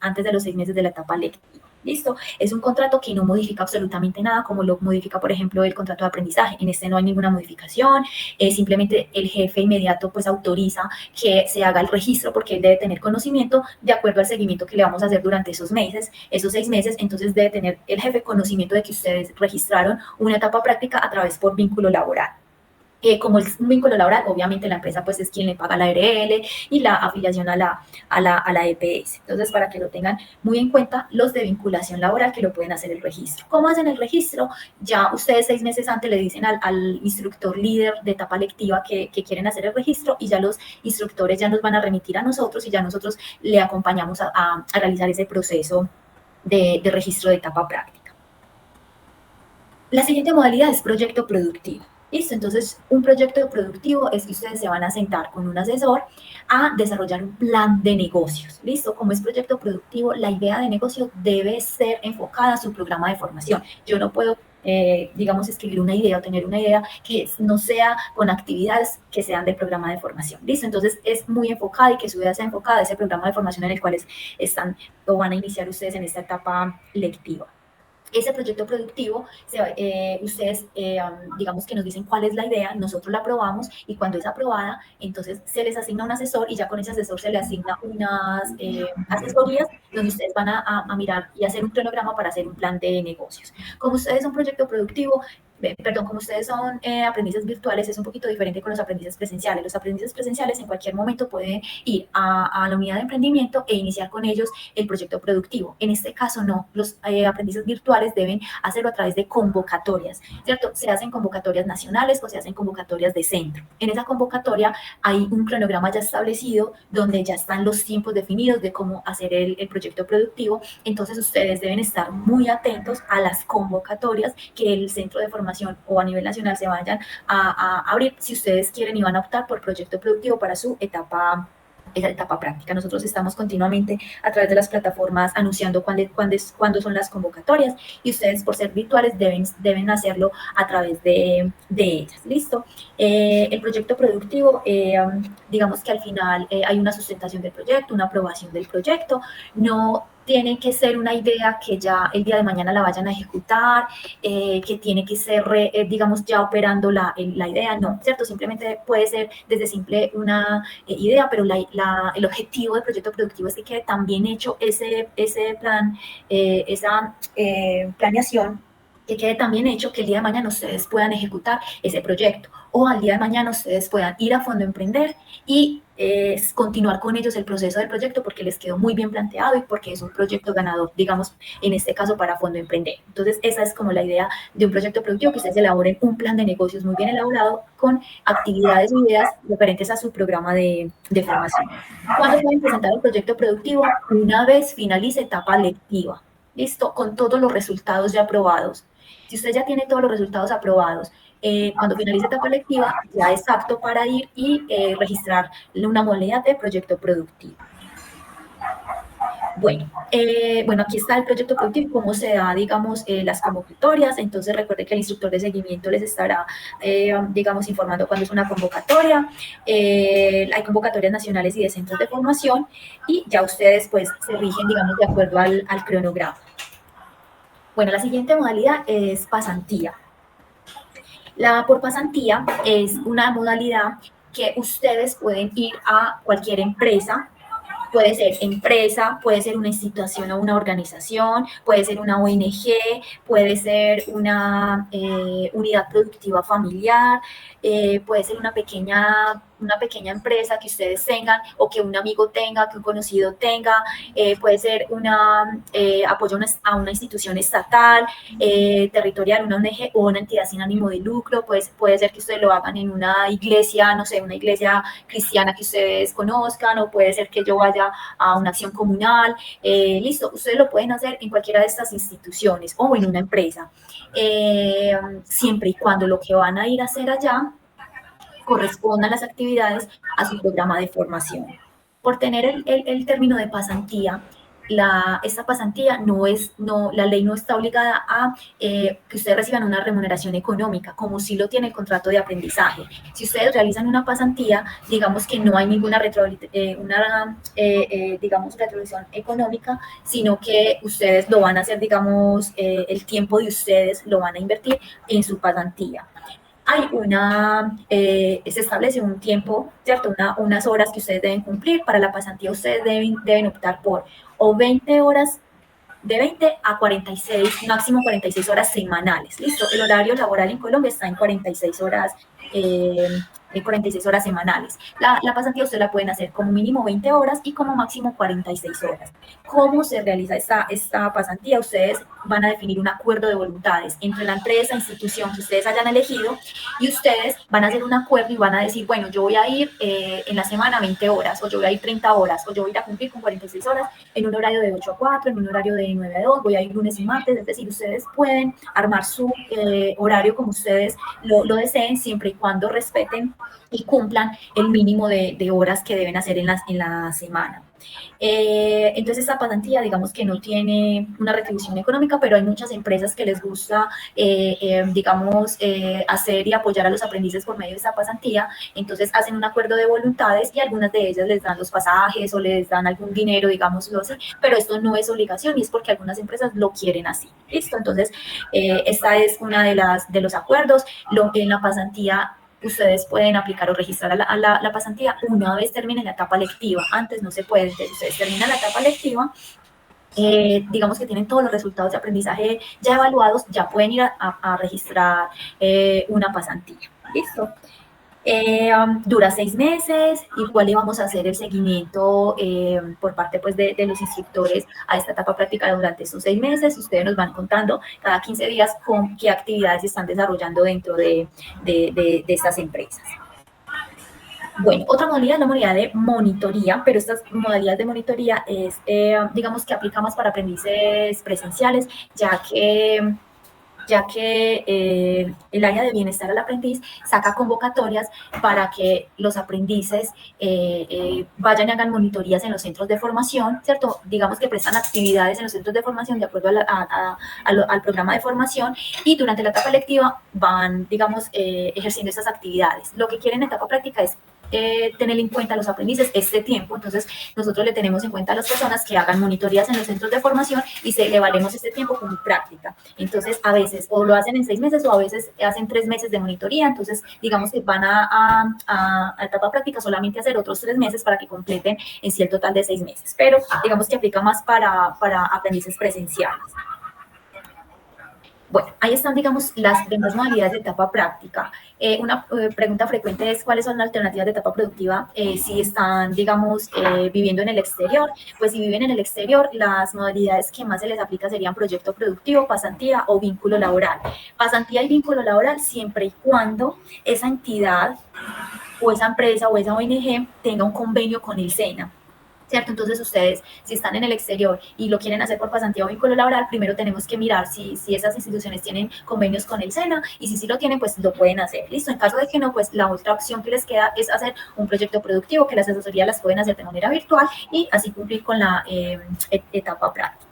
[SPEAKER 19] antes de los 6 meses de la etapa lectiva. ¿Listo? Es un contrato que no modifica absolutamente nada, como lo modifica, por ejemplo, el contrato de aprendizaje. En este no hay ninguna modificación, simplemente el jefe inmediato pues autoriza que se haga el registro porque él debe tener conocimiento de acuerdo al seguimiento que le vamos a hacer durante esos meses, esos 6 meses, entonces debe tener el jefe conocimiento de que ustedes registraron una etapa práctica a través por vínculo laboral. Como es un vínculo laboral, obviamente la empresa pues es quien le paga la ARL y la afiliación a la EPS. Entonces, para que lo tengan muy en cuenta, los de vinculación laboral que lo pueden hacer el registro. ¿Cómo hacen el registro? Ya ustedes 6 meses antes le dicen al instructor líder de etapa lectiva que quieren hacer el registro y ya los instructores ya nos van a remitir a nosotros y ya nosotros le acompañamos a realizar ese proceso de registro de etapa práctica. La siguiente modalidad es proyecto productivo. Listo, entonces un proyecto productivo es que ustedes se van a sentar con un asesor a desarrollar un plan de negocios. Listo, como es proyecto productivo, la idea de negocio debe ser enfocada a su programa de formación. Yo no puedo, digamos, escribir una idea o tener una idea que no sea con actividades que sean del programa de formación. Listo, entonces es muy enfocada y que su idea sea enfocada a ese programa de formación en el cual están o van a iniciar ustedes en esta etapa lectiva. Ese proyecto productivo, ustedes digamos que nos dicen cuál es la idea, nosotros la aprobamos y cuando es aprobada, entonces se les asigna un asesor y ya con ese asesor se le asigna unas asesorías donde ustedes van a mirar y hacer un cronograma para hacer un plan de negocios. Como ustedes son un proyecto productivo, perdón, como ustedes son aprendices virtuales, es un poquito diferente con los aprendices presenciales. Los aprendices presenciales en cualquier momento pueden ir a la unidad de emprendimiento e iniciar con ellos el proyecto productivo. En este caso no, los aprendices virtuales deben hacerlo a través de convocatorias, ¿cierto? Se hacen convocatorias nacionales o se hacen convocatorias de centro. En esa convocatoria hay un cronograma ya establecido donde ya están los tiempos definidos de cómo hacer el proyecto productivo. Entonces ustedes deben estar muy atentos a las convocatorias que el centro de formación o a nivel nacional se vayan a abrir si ustedes quieren y van a optar por proyecto productivo para su etapa práctica. Nosotros estamos continuamente a través de las plataformas anunciando cuándo son las convocatorias y ustedes por ser virtuales deben hacerlo a través de ellas. ¿Listo? El proyecto productivo, digamos que al final hay una sustentación del proyecto, una aprobación del proyecto. No tiene que ser una idea que ya el día de mañana la vayan a ejecutar, que tiene que ser, digamos, ya operando la idea, no, ¿cierto? Simplemente puede ser desde simple una idea, pero el objetivo del proyecto productivo es que quede tan bien hecho ese plan, esa planeación, que quede tan bien hecho que el día de mañana ustedes puedan ejecutar ese proyecto o al día de mañana ustedes puedan ir a Fondo Emprender y continuar con ellos el proceso del proyecto porque les quedó muy bien planteado y porque es un proyecto ganador, digamos, en este caso para Fondo Emprender. Entonces, esa es como la idea de un proyecto productivo, que ustedes elaboren un plan de negocios muy bien elaborado con actividades y ideas referentes a su programa de formación. ¿Cuándo pueden presentar el proyecto productivo? Una vez finalice etapa lectiva, ¿listo? Con todos los resultados ya aprobados. Si usted ya tiene todos los resultados aprobados, cuando finalice etapa lectiva, ya es apto para ir y registrar una modalidad de proyecto productivo. Bueno, aquí está el proyecto productivo, cómo se da, digamos, las convocatorias. Entonces, recuerde que el instructor de seguimiento les estará, digamos, informando cuándo es una convocatoria. Hay convocatorias nacionales y de centros de formación y ya ustedes, pues, se rigen, digamos, de acuerdo al cronograma. Bueno, la siguiente modalidad es pasantía. La por pasantía es una modalidad que ustedes pueden ir a cualquier empresa, puede ser una institución o una organización, puede ser una ONG, puede ser una unidad productiva familiar, puede ser una pequeña empresa que ustedes tengan o que un amigo tenga, que un conocido tenga, puede ser apoyo a una institución estatal, territorial, una ONG o una entidad sin ánimo de lucro, pues puede ser que ustedes lo hagan en una iglesia, no sé, una iglesia cristiana que ustedes conozcan, o puede ser que yo vaya a una acción comunal, listo, ustedes lo pueden hacer en cualquiera de estas instituciones o en una empresa, siempre y cuando lo que van a ir a hacer allá correspondan las actividades a su programa de formación. Por tener el término de pasantía, esta pasantía la ley no está obligada a que ustedes reciban una remuneración económica, como si lo tiene el contrato de aprendizaje. Si ustedes realizan una pasantía, digamos que no hay ninguna retribución económica, sino que ustedes lo van a hacer, digamos, el tiempo de ustedes lo van a invertir en su pasantía. Se establece un tiempo, ¿cierto? Unas horas que ustedes deben cumplir. Para la pasantía ustedes deben optar por o 20 horas, de 20 a 46, máximo 46 horas semanales. ¿Listo? El horario laboral en Colombia está en 46 horas semanales. La pasantía ustedes la pueden hacer como mínimo 20 horas y como máximo 46 horas. ¿Cómo se realiza esta pasantía? Ustedes van a definir un acuerdo de voluntades entre la empresa, institución que ustedes hayan elegido, y ustedes van a hacer un acuerdo y van a decir, bueno, yo voy a ir en la semana 20 horas, o yo voy a ir 30 horas, o yo voy a ir a cumplir con 46 horas en un horario de 8 a 4, en un horario de 9 a 2, voy a ir lunes y martes. Es decir, ustedes pueden armar su horario como ustedes lo deseen, siempre y cuando respeten y cumplan el mínimo de horas que deben hacer en la semana. Entonces esta pasantía, digamos que no tiene una retribución económica, pero hay muchas empresas que les gusta, hacer y apoyar a los aprendices por medio de esta pasantía. Entonces hacen un acuerdo de voluntades y algunas de ellas les dan los pasajes o les dan algún dinero, digámoslo así, pero esto no es obligación y es porque algunas empresas lo quieren así. ¿Listo? Entonces esta es una de los acuerdos. En la pasantía ustedes pueden aplicar o registrar la pasantía una vez terminen la etapa lectiva. Antes no se puede. Entonces ustedes terminan la etapa lectiva digamos que tienen todos los resultados de aprendizaje ya evaluados, ya pueden ir a registrar una pasantía. ¿Listo? Dura 6 meses, igual le vamos a hacer el seguimiento por parte pues, de los instructores a esta etapa práctica durante esos 6 meses. Ustedes nos van contando cada 15 días con qué actividades se están desarrollando dentro de estas empresas. Bueno, otra modalidad es la modalidad de monitoría, pero esta modalidad de monitoría es, digamos que aplica más para aprendices presenciales, ya que el área de bienestar al aprendiz saca convocatorias para que los aprendices vayan y hagan monitorías en los centros de formación, ¿cierto? Digamos que prestan actividades en los centros de formación de acuerdo al programa de formación y durante la etapa lectiva van, digamos, ejerciendo esas actividades. Lo que quieren en etapa práctica es tener en cuenta a los aprendices este tiempo, entonces nosotros le tenemos en cuenta a las personas que hagan monitorías en los centros de formación y le valemos este tiempo como práctica. Entonces a veces o lo hacen en 6 meses o a veces hacen 3 meses de monitoría, entonces digamos que van a etapa práctica solamente a hacer otros 3 meses para que completen en sí el total de 6 meses, pero digamos que aplica más para aprendices presenciales. Bueno, ahí están, digamos, las demás modalidades de etapa práctica. Una pregunta frecuente es cuáles son las alternativas de etapa productiva si están, digamos, viviendo en el exterior. Pues si viven en el exterior, las modalidades que más se les aplica serían proyecto productivo, pasantía o vínculo laboral. Pasantía y vínculo laboral siempre y cuando esa entidad o esa empresa o esa ONG tenga un convenio con el SENA. ¿Cierto? Entonces ustedes, si están en el exterior y lo quieren hacer por pasantía o vínculo laboral, primero tenemos que mirar si esas instituciones tienen convenios con el SENA y si sí lo tienen, pues lo pueden hacer. Listo, en caso de que no, pues la otra opción que les queda es hacer un proyecto productivo que las asesorías las pueden hacer de manera virtual y así cumplir con la etapa práctica.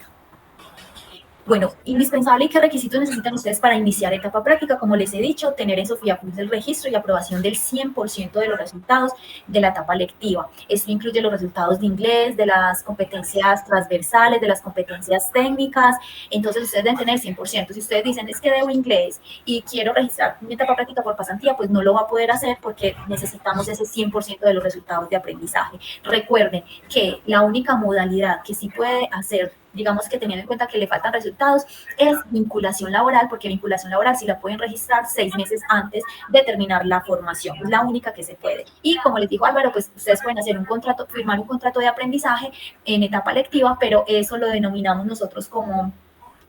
[SPEAKER 19] Bueno, indispensable y qué requisitos necesitan ustedes para iniciar etapa práctica. Como les he dicho, tener en Sofía Plus el registro y aprobación del 100% de los resultados de la etapa lectiva. Esto incluye los resultados de inglés, de las competencias transversales, de las competencias técnicas. Entonces, ustedes deben tener 100%. Si ustedes dicen, es que debo inglés y quiero registrar mi etapa práctica por pasantía, pues no lo va a poder hacer porque necesitamos ese 100% de los resultados de aprendizaje. Recuerden que la única modalidad que sí puede hacer, digamos que teniendo en cuenta que le faltan resultados, es vinculación laboral, porque vinculación laboral sí la pueden registrar 6 meses antes de terminar la formación, es la única que se puede. Y como les dijo Álvaro, pues ustedes pueden hacer un contrato, firmar un contrato de aprendizaje en etapa lectiva, pero eso lo denominamos nosotros como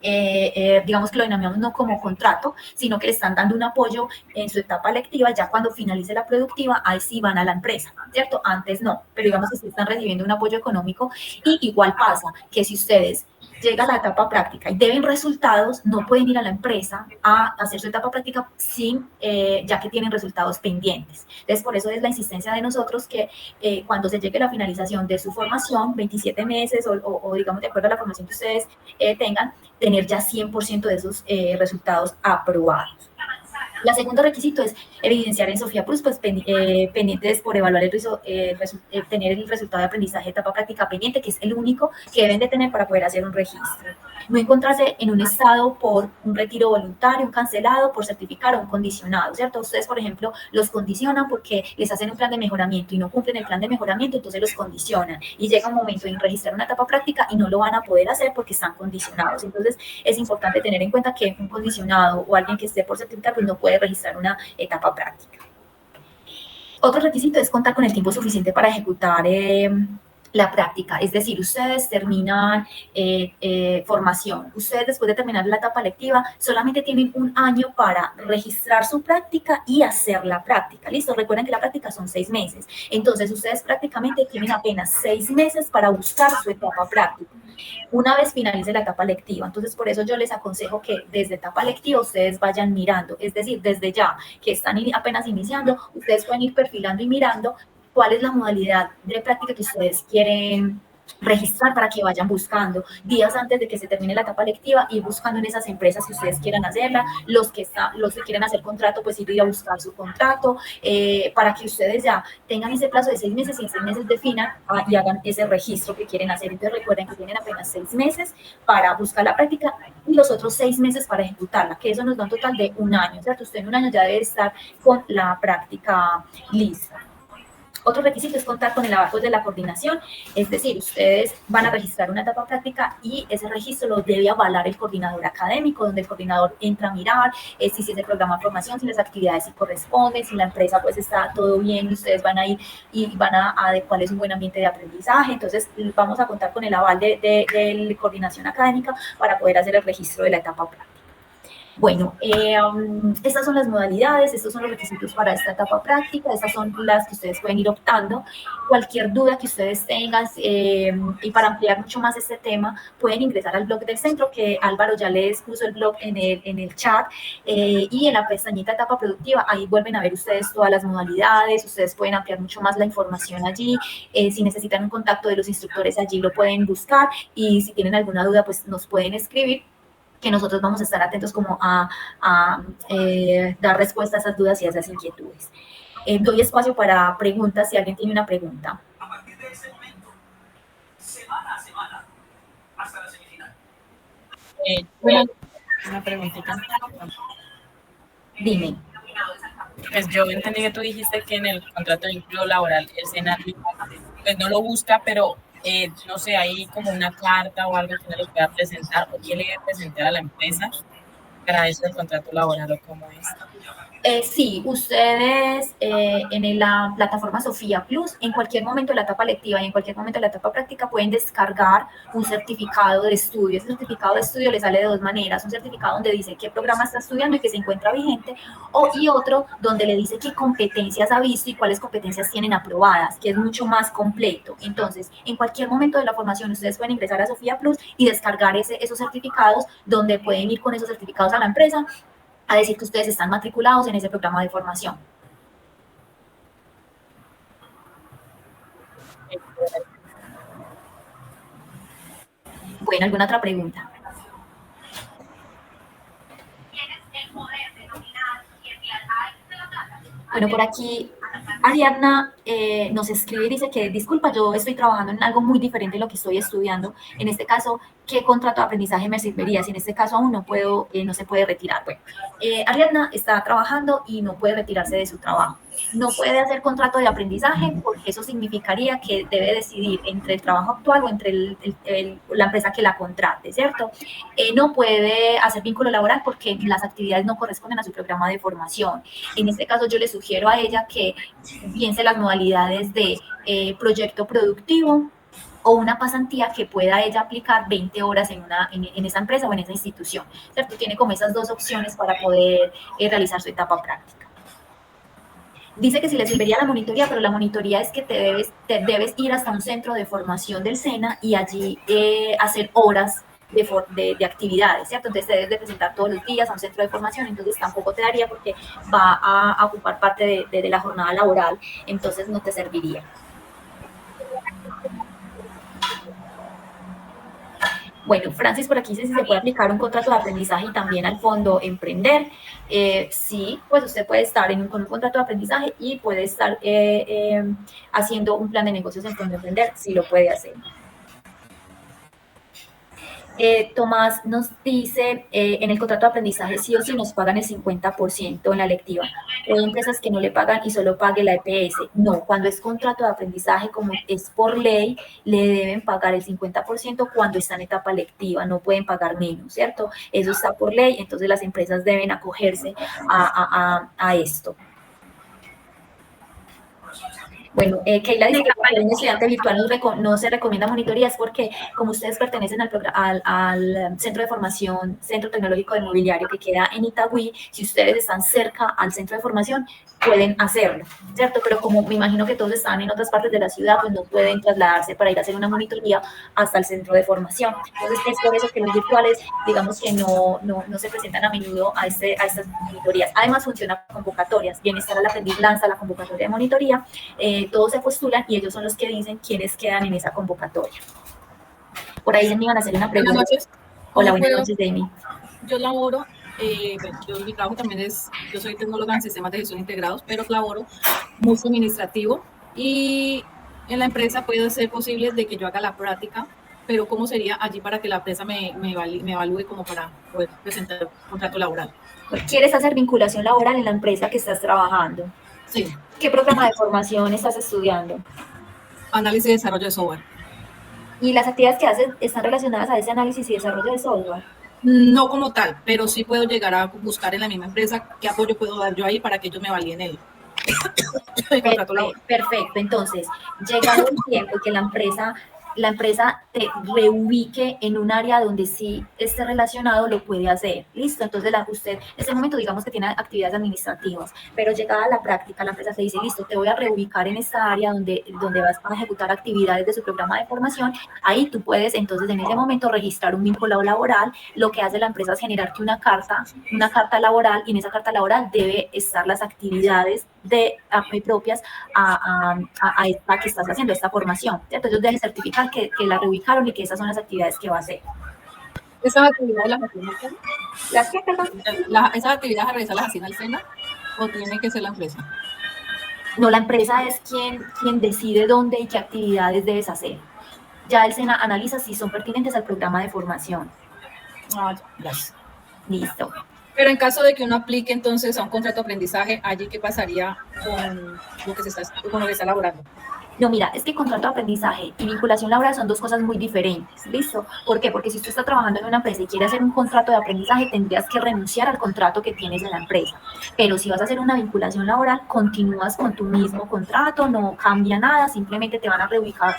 [SPEAKER 19] digamos que lo denominamos no como contrato, sino que le están dando un apoyo en su etapa lectiva. Ya cuando finalice la productiva, ahí sí van a la empresa, ¿cierto? Antes no, pero digamos que sí están recibiendo un apoyo económico. Y igual pasa que si ustedes llegan a la etapa práctica y deben resultados, no pueden ir a la empresa a hacer su etapa práctica sin, ya que tienen resultados pendientes. Entonces, por eso es la insistencia de nosotros que cuando se llegue a la finalización de su formación, 27 meses o digamos de acuerdo a la formación que ustedes tengan, tener ya 100% de esos resultados aprobados. El segundo requisito es evidenciar en Sofía Plus, pues pendientes por evaluar tener el resultado de aprendizaje de etapa práctica pendiente, que es el único que deben de tener para poder hacer un registro. No encontrarse en un estado por un retiro voluntario, un cancelado, por certificar o un condicionado, ¿cierto? Ustedes, por ejemplo, los condicionan porque les hacen un plan de mejoramiento y no cumplen el plan de mejoramiento, entonces los condicionan. Y llega un momento en registrar una etapa práctica y no lo van a poder hacer porque están condicionados. Entonces, es importante tener en cuenta que un condicionado o alguien que esté por certificar, pues no puede registrar una etapa práctica. Otro requisito es contar con el tiempo suficiente para ejecutar la práctica, es decir, ustedes terminan formación, ustedes después de terminar la etapa lectiva solamente tienen un año para registrar su práctica y hacer la práctica, ¿listo? Recuerden que la práctica son 6 meses, entonces ustedes prácticamente tienen apenas 6 meses para buscar su etapa práctica una vez finalice la etapa lectiva. Entonces, por eso yo les aconsejo que desde etapa lectiva ustedes vayan mirando, es decir, desde ya que están apenas iniciando, ustedes pueden ir perfilando y mirando cuál es la modalidad de práctica que ustedes quieren registrar para que vayan buscando días antes de que se termine la etapa lectiva, ir buscando en esas empresas que ustedes quieran hacerla, los que quieren hacer contrato, pues ir a buscar su contrato, para que ustedes ya tengan ese plazo de 6 meses y en 6 meses definan y hagan ese registro que quieren hacer. Entonces recuerden que tienen apenas 6 meses para buscar la práctica y los otros 6 meses para ejecutarla, que eso nos da un total de un año, ¿cierto? Usted en un año ya debe estar con la práctica lista. Otro requisito es contar con el aval de la coordinación, es decir, ustedes van a registrar una etapa práctica y ese registro lo debe avalar el coordinador académico, donde el coordinador entra a mirar si el programa de formación, si las actividades sí corresponden, si la empresa pues está todo bien y ustedes van a ir y van a adecuarles un buen ambiente de aprendizaje. Entonces vamos a contar con el aval de coordinación académica para poder hacer el registro de la etapa práctica. Bueno, estas son las modalidades, estos son los requisitos para esta etapa práctica, estas son las que ustedes pueden ir optando. Cualquier duda que ustedes tengan y para ampliar mucho más este tema, pueden ingresar al blog del centro, que Álvaro ya les puso el blog en el chat, y en la pestañita etapa productiva, ahí vuelven a ver ustedes todas las modalidades, ustedes pueden ampliar mucho más la información allí, si necesitan un contacto de los instructores allí lo pueden buscar, y si tienen alguna duda pues nos pueden escribir, que nosotros vamos a estar atentos como a dar respuesta a esas dudas y a esas inquietudes. Doy espacio para preguntas, si alguien tiene una pregunta.
[SPEAKER 20] A partir de ese momento, semana a semana, hasta la semifinal.
[SPEAKER 18] Bueno, una preguntita.
[SPEAKER 19] Dime.
[SPEAKER 18] Pues yo entendí que tú dijiste que en el contrato de vínculo laboral el SENA pues no lo busca, pero no sé, hay como una carta o algo que uno le pueda presentar o que le debe presentar a la empresa para eso del contrato laboral o cómo es.
[SPEAKER 19] Sí, ustedes en la plataforma Sofía Plus, en cualquier momento de la etapa lectiva y en cualquier momento de la etapa práctica pueden descargar un certificado de estudio. Ese certificado de estudio les sale de dos maneras: un certificado donde dice qué programa está estudiando y que se encuentra vigente, y otro donde le dice qué competencias ha visto y cuáles competencias tienen aprobadas, que es mucho más completo. Entonces, en cualquier momento de la formación ustedes pueden ingresar a Sofía Plus y descargar esos certificados, donde pueden ir con esos certificados a la empresa a decir que ustedes están matriculados en ese programa de formación. Bueno, ¿alguna otra pregunta? Bueno, por aquí Ariadna nos escribe y dice que, disculpa, yo estoy trabajando en algo muy diferente de lo que estoy estudiando. En este caso, ¿qué contrato de aprendizaje me serviría? Si en este caso aún no se puede retirar. Bueno, Ariadna está trabajando y no puede retirarse de su trabajo. No puede hacer contrato de aprendizaje porque eso significaría que debe decidir entre el trabajo actual o entre la empresa que la contrate, ¿cierto? No puede hacer vínculo laboral porque las actividades no corresponden a su programa de formación. En este caso, yo le sugiero a ella que piense las modalidades de proyecto productivo o una pasantía que pueda ella aplicar 20 horas en esa empresa o en esa institución, ¿cierto? Tiene como esas dos opciones para poder realizar su etapa práctica. Dice que si le serviría la monitoría, pero la monitoría es que te debes ir hasta un centro de formación del SENA y allí hacer horas de actividades, ¿cierto? Entonces te debes de presentar todos los días a un centro de formación, entonces tampoco te daría porque va a ocupar parte de la jornada laboral, entonces no te serviría. Bueno, Francis por aquí dice si se puede aplicar un contrato de aprendizaje y también al fondo Emprender. Sí, pues usted puede estar con un contrato de aprendizaje y puede estar haciendo un plan de negocios en fondo Emprender, sí lo puede hacer. Tomás nos dice, en el contrato de aprendizaje sí o sí nos pagan el 50% en la lectiva. Hay empresas que no le pagan y solo pague la EPS. No, cuando es contrato de aprendizaje, como es por ley, le deben pagar el 50% cuando está en etapa lectiva, no pueden pagar menos, ¿cierto? Eso está por ley, entonces las empresas deben acogerse a esto. Bueno, Keila dice que para un estudiante virtual no se recomienda monitorías porque como ustedes pertenecen al centro de formación, Centro Tecnológico de Mobiliario que queda en Itagüí, si ustedes están cerca al centro de formación, pueden hacerlo, ¿cierto? Pero como me imagino que todos están en otras partes de la ciudad, pues no pueden trasladarse para ir a hacer una monitoría hasta el centro de formación. Entonces es por eso que los virtuales, digamos que no se presentan a menudo a estas monitorías. Además funciona convocatorias. Bienestar al Aprendiz lanza la convocatoria de monitoría, todos se postulan y ellos son los que dicen quiénes quedan en esa convocatoria. Por ahí me iban a hacer una pregunta.
[SPEAKER 21] Buenas noches.
[SPEAKER 19] Hola, buenas noches, Demi.
[SPEAKER 21] Yo laboro, mi trabajo también yo soy tecnóloga en sistemas de gestión integrados, pero laboro mucho administrativo y en la empresa puede ser posible de que yo haga la práctica, pero ¿cómo sería allí para que la empresa me evalúe como para poder presentar un contrato laboral?
[SPEAKER 19] ¿Quieres hacer vinculación laboral en la empresa que estás trabajando?
[SPEAKER 21] Sí.
[SPEAKER 19] ¿Qué programa de formación estás estudiando?
[SPEAKER 21] Análisis y desarrollo de software.
[SPEAKER 19] ¿Y las actividades que haces están relacionadas a ese análisis y desarrollo de software?
[SPEAKER 21] No como tal, pero sí puedo llegar a buscar en la misma empresa qué apoyo puedo dar yo ahí para que ellos me validen el contrato laboral.
[SPEAKER 19] Perfecto, entonces, llegado el tiempo que la empresa te reubique en un área donde sí esté relacionado, lo puede hacer, ¿listo? Entonces usted, en ese momento digamos que tiene actividades administrativas, pero llegada a la práctica, la empresa te dice, listo, te voy a reubicar en esta área donde vas a ejecutar actividades de su programa de formación. Ahí tú puedes entonces en ese momento registrar un vínculo laboral. Lo que hace la empresa es generarte una carta laboral, y en esa carta laboral debe estar las actividades propias a esta que estás haciendo, esta formación, ¿cierto? Ellos deben certificar que la reubicaron y que esas son las actividades que va a hacer.
[SPEAKER 21] ¿Esas actividades las hacen
[SPEAKER 19] ¿Las qué, perdón?
[SPEAKER 21] ¿Esas actividades a realizar las hacen al SENA o tiene que ser la empresa?
[SPEAKER 19] No, la empresa es quien decide dónde y qué actividades debes hacer. Ya el SENA analiza si son pertinentes al programa de formación.
[SPEAKER 21] Ah, gracias.
[SPEAKER 19] Listo.
[SPEAKER 21] Pero en caso de que uno aplique entonces a un contrato de aprendizaje, ¿allí qué pasaría con lo que se está elaborando?
[SPEAKER 19] No, mira, es que contrato de aprendizaje y vinculación laboral son dos cosas muy diferentes, ¿listo? ¿Por qué? Porque si usted está trabajando en una empresa y quiere hacer un contrato de aprendizaje, tendrías que renunciar al contrato que tienes en la empresa. Pero si vas a hacer una vinculación laboral, continúas con tu mismo contrato, no cambia nada, simplemente te van a reubicar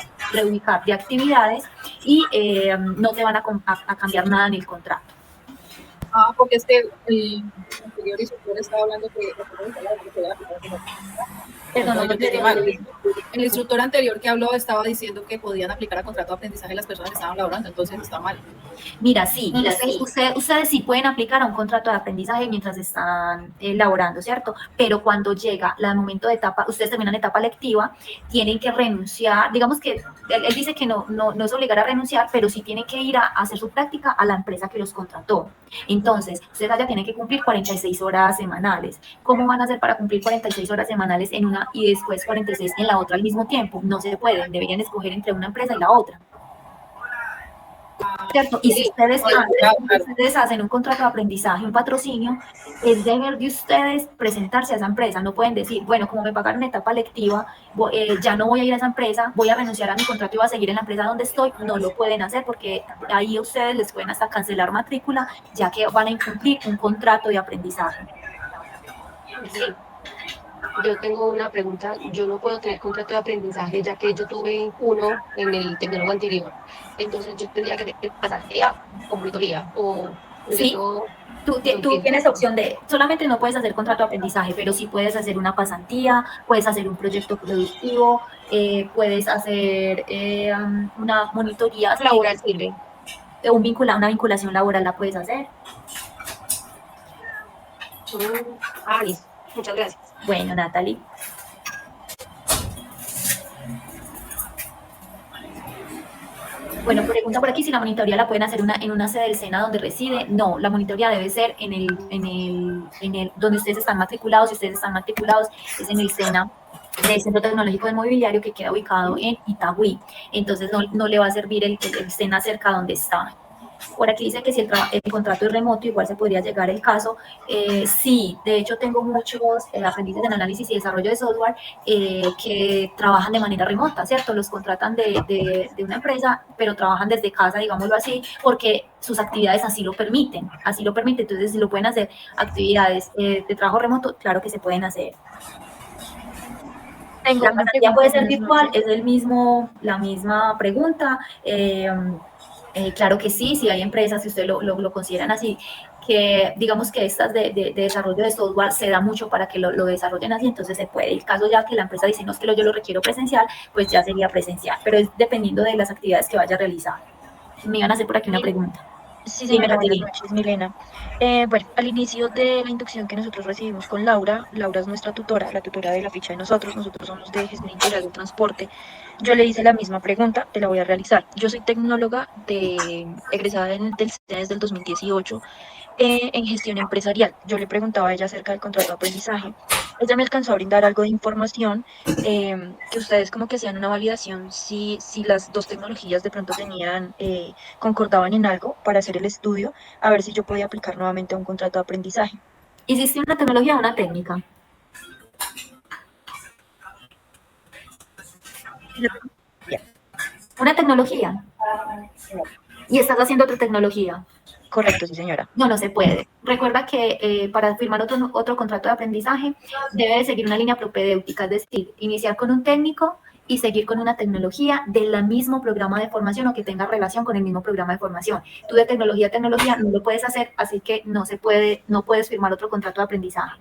[SPEAKER 19] de actividades y no te van a cambiar nada en el contrato.
[SPEAKER 21] Ah, porque es que el anterior instructor estaba hablando que perdón, no, el instructor anterior que habló estaba diciendo que podían aplicar a contrato de aprendizaje las personas que estaban laborando, entonces está mal.
[SPEAKER 19] Mira, sí, ustedes sí pueden aplicar a un contrato de aprendizaje mientras están laborando, ¿cierto? Pero cuando llega el momento de etapa, ustedes terminan etapa lectiva, tienen que renunciar. Digamos que él dice que no es obligar a renunciar, pero sí tienen que ir a hacer su práctica a la empresa que los contrató. Entonces, ustedes ya tienen que cumplir 46 horas semanales. ¿Cómo van a hacer para cumplir 46 horas semanales en una y después 46 en la otra al mismo tiempo? No se pueden, deberían escoger entre una empresa y la otra. ¿Cierto? Y si ustedes hacen un contrato de aprendizaje, un patrocinio, es deber de ustedes presentarse a esa empresa. No pueden decir, bueno, como me pagaron etapa lectiva, ya no voy a ir a esa empresa, voy a renunciar a mi contrato y voy a seguir en la empresa donde estoy. No lo pueden hacer porque ahí a ustedes les pueden hasta cancelar matrícula, ya que van a incumplir un contrato de aprendizaje.
[SPEAKER 6] Sí. Yo tengo una pregunta. Yo no puedo tener contrato de aprendizaje ya que yo tuve uno en el tecnólogo anterior. Entonces yo tendría que pasar a monitoría o...
[SPEAKER 19] Sí, tú tienes opción de, solamente no puedes hacer contrato de aprendizaje, pero sí puedes hacer una pasantía, puedes hacer un proyecto productivo, puedes hacer una monitoría
[SPEAKER 6] laboral, sirve.
[SPEAKER 19] Una vinculación laboral la puedes hacer.
[SPEAKER 6] Listo. Muchas gracias.
[SPEAKER 19] Bueno, Natalie. Bueno, pregunta por aquí si la monitoría la pueden hacer en una sede del SENA donde reside. No, la monitoría debe ser en el donde ustedes están matriculados. Si ustedes están matriculados, es en el SENA, del Centro Tecnológico del Mobiliario, que queda ubicado en Itagüí. Entonces no le va a servir el SENA cerca donde está. Por aquí dice que si el contrato es remoto, igual se podría llegar el caso. Sí, de hecho tengo muchos aprendices en análisis y desarrollo de software que trabajan de manera remota, ¿cierto? Los contratan de una empresa, pero trabajan desde casa, digámoslo así, porque sus actividades así lo permiten. Entonces, si lo pueden hacer actividades de trabajo remoto, claro que se pueden hacer. La pasantía puede ser virtual, es la misma pregunta. Claro que sí, si hay empresas, si ustedes lo consideran así, que digamos que estas de desarrollo de software se da mucho para que lo desarrollen así, entonces se puede. El caso ya que la empresa dice, no, es que yo lo requiero presencial, pues ya sería presencial, pero es dependiendo de las actividades que vaya a realizar. Me iban a hacer por aquí una pregunta.
[SPEAKER 3] Sí, señora, buenas noches, Milena. Bueno, al inicio de la inducción que nosotros recibimos con Laura es nuestra tutora, la tutora de la ficha de nosotros somos de gestión integral de transporte. Yo le hice la misma pregunta, te la voy a realizar. Yo soy tecnóloga egresada del SENA desde el 2018 en gestión empresarial. Yo le preguntaba a ella acerca del contrato de aprendizaje. Ella me alcanzó a brindar algo de información, que ustedes como que hacían una validación si las dos tecnologías de pronto concordaban en algo para hacer el estudio, a ver si yo podía aplicar nuevamente a un contrato de aprendizaje.
[SPEAKER 19] ¿Hiciste una tecnología o una técnica? Una tecnología. Y estás haciendo otra tecnología.
[SPEAKER 3] Correcto, sí, señora.
[SPEAKER 19] No, no se puede. Recuerda que para firmar otro contrato de aprendizaje debe de seguir una línea propedéutica, es decir, iniciar con un técnico y seguir con una tecnología del mismo programa de formación o que tenga relación con el mismo programa de formación. Tú de tecnología a tecnología no lo puedes hacer, así que no se puede, no puedes firmar otro contrato de aprendizaje.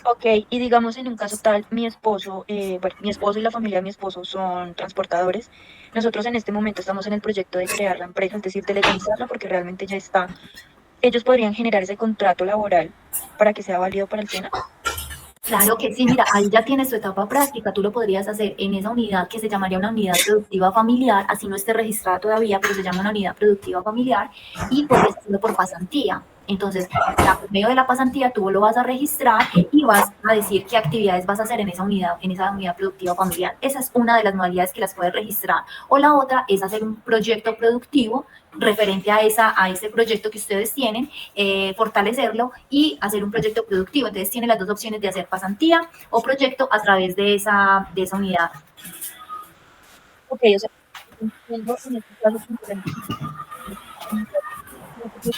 [SPEAKER 3] Ok, y digamos en un caso tal, mi esposo y la familia de mi esposo son transportadores. Nosotros en este momento estamos en el proyecto de crear la empresa, es decir, de legalizarla porque realmente ya está. Ellos podrían generar ese contrato laboral para que sea válido para el SENA.
[SPEAKER 19] Claro que sí, mira, ahí ya tienes tu etapa práctica, tú lo podrías hacer en esa unidad que se llamaría una unidad productiva familiar, así no esté registrada todavía, pero se llama una unidad productiva familiar y podrías hacerlo por pasantía. Entonces, por medio de la pasantía tú lo vas a registrar y vas a decir qué actividades vas a hacer en esa unidad productiva familiar. Esa es una de las modalidades que las puedes registrar. O la otra es hacer un proyecto productivo referente a ese proyecto que ustedes tienen, fortalecerlo y hacer un proyecto productivo. Entonces tienen las dos opciones de hacer pasantía o proyecto a través de esa unidad.
[SPEAKER 3] Ok, o sea, entiendo en este caso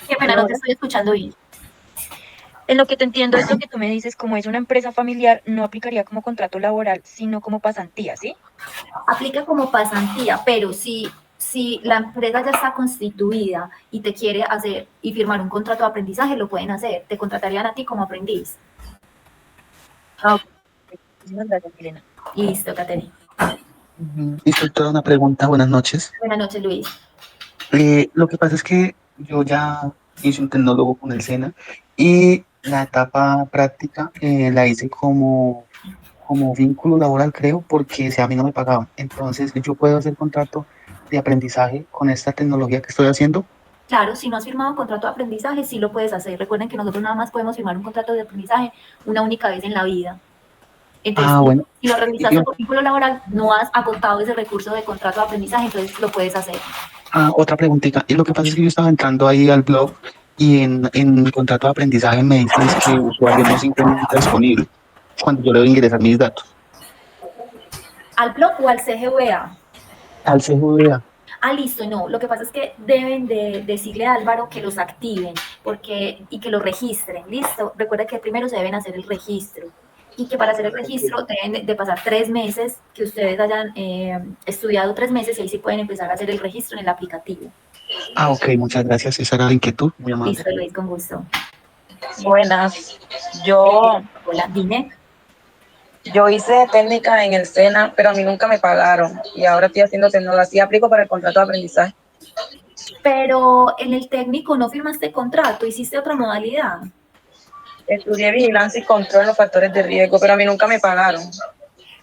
[SPEAKER 19] qué pena, no te estoy escuchando bien.
[SPEAKER 3] En lo que te entiendo es lo que tú me dices, como es una empresa familiar, no aplicaría como contrato laboral, sino como pasantía, ¿sí?
[SPEAKER 19] Aplica como pasantía, pero si la empresa ya está constituida y te quiere hacer y firmar un contrato de aprendizaje, lo pueden hacer. Te contratarían a ti como aprendiz.
[SPEAKER 3] Ah, ok. Muchísimas gracias, Milena.
[SPEAKER 19] Listo, Caterina.
[SPEAKER 1] Instructora, una pregunta. Buenas noches.
[SPEAKER 19] Buenas noches, Luis.
[SPEAKER 1] Lo que pasa es que yo ya hice un tecnólogo con el SENA y la etapa práctica la hice como vínculo laboral, creo, porque a mí no me pagaban. Entonces, yo puedo hacer contrato de aprendizaje con esta tecnología que estoy haciendo.
[SPEAKER 19] Claro, si no has firmado un contrato de aprendizaje, sí lo puedes hacer. Recuerden que nosotros nada más podemos firmar un contrato de aprendizaje una única vez en la vida. Entonces,
[SPEAKER 1] Bueno.
[SPEAKER 19] si lo realizaste por vínculo laboral, no has agotado ese recurso de contrato de aprendizaje, entonces lo puedes hacer.
[SPEAKER 1] Otra preguntita. Y lo que pasa es que yo estaba entrando ahí al blog y en el contrato de aprendizaje me dicen que el usuario no se encuentra disponible cuando yo le doy a ingresar mis datos.
[SPEAKER 19] ¿Al blog o al CGVA?
[SPEAKER 1] Al CGVA.
[SPEAKER 19] Ah, listo, no. Lo que pasa es que deben de decirle a Álvaro que los activen y que los registren, ¿listo? Recuerda que primero se deben hacer el registro y que para hacer el registro deben de pasar 3 meses, que ustedes hayan estudiado 3 meses y ahí sí pueden empezar a hacer el registro en el aplicativo.
[SPEAKER 1] Ok, muchas gracias. Esa era la inquietud. Muy amable.
[SPEAKER 19] Listo, Luis, con gusto.
[SPEAKER 22] Buenas.
[SPEAKER 19] Hola, dime.
[SPEAKER 22] Yo hice técnica en el SENA, pero a mí nunca me pagaron y ahora estoy haciendo tecnología, aplico para el contrato de aprendizaje.
[SPEAKER 19] Pero en el técnico no firmaste contrato, hiciste otra modalidad.
[SPEAKER 22] Estudié vigilancia y control en los factores de riesgo, pero a mí nunca me pagaron.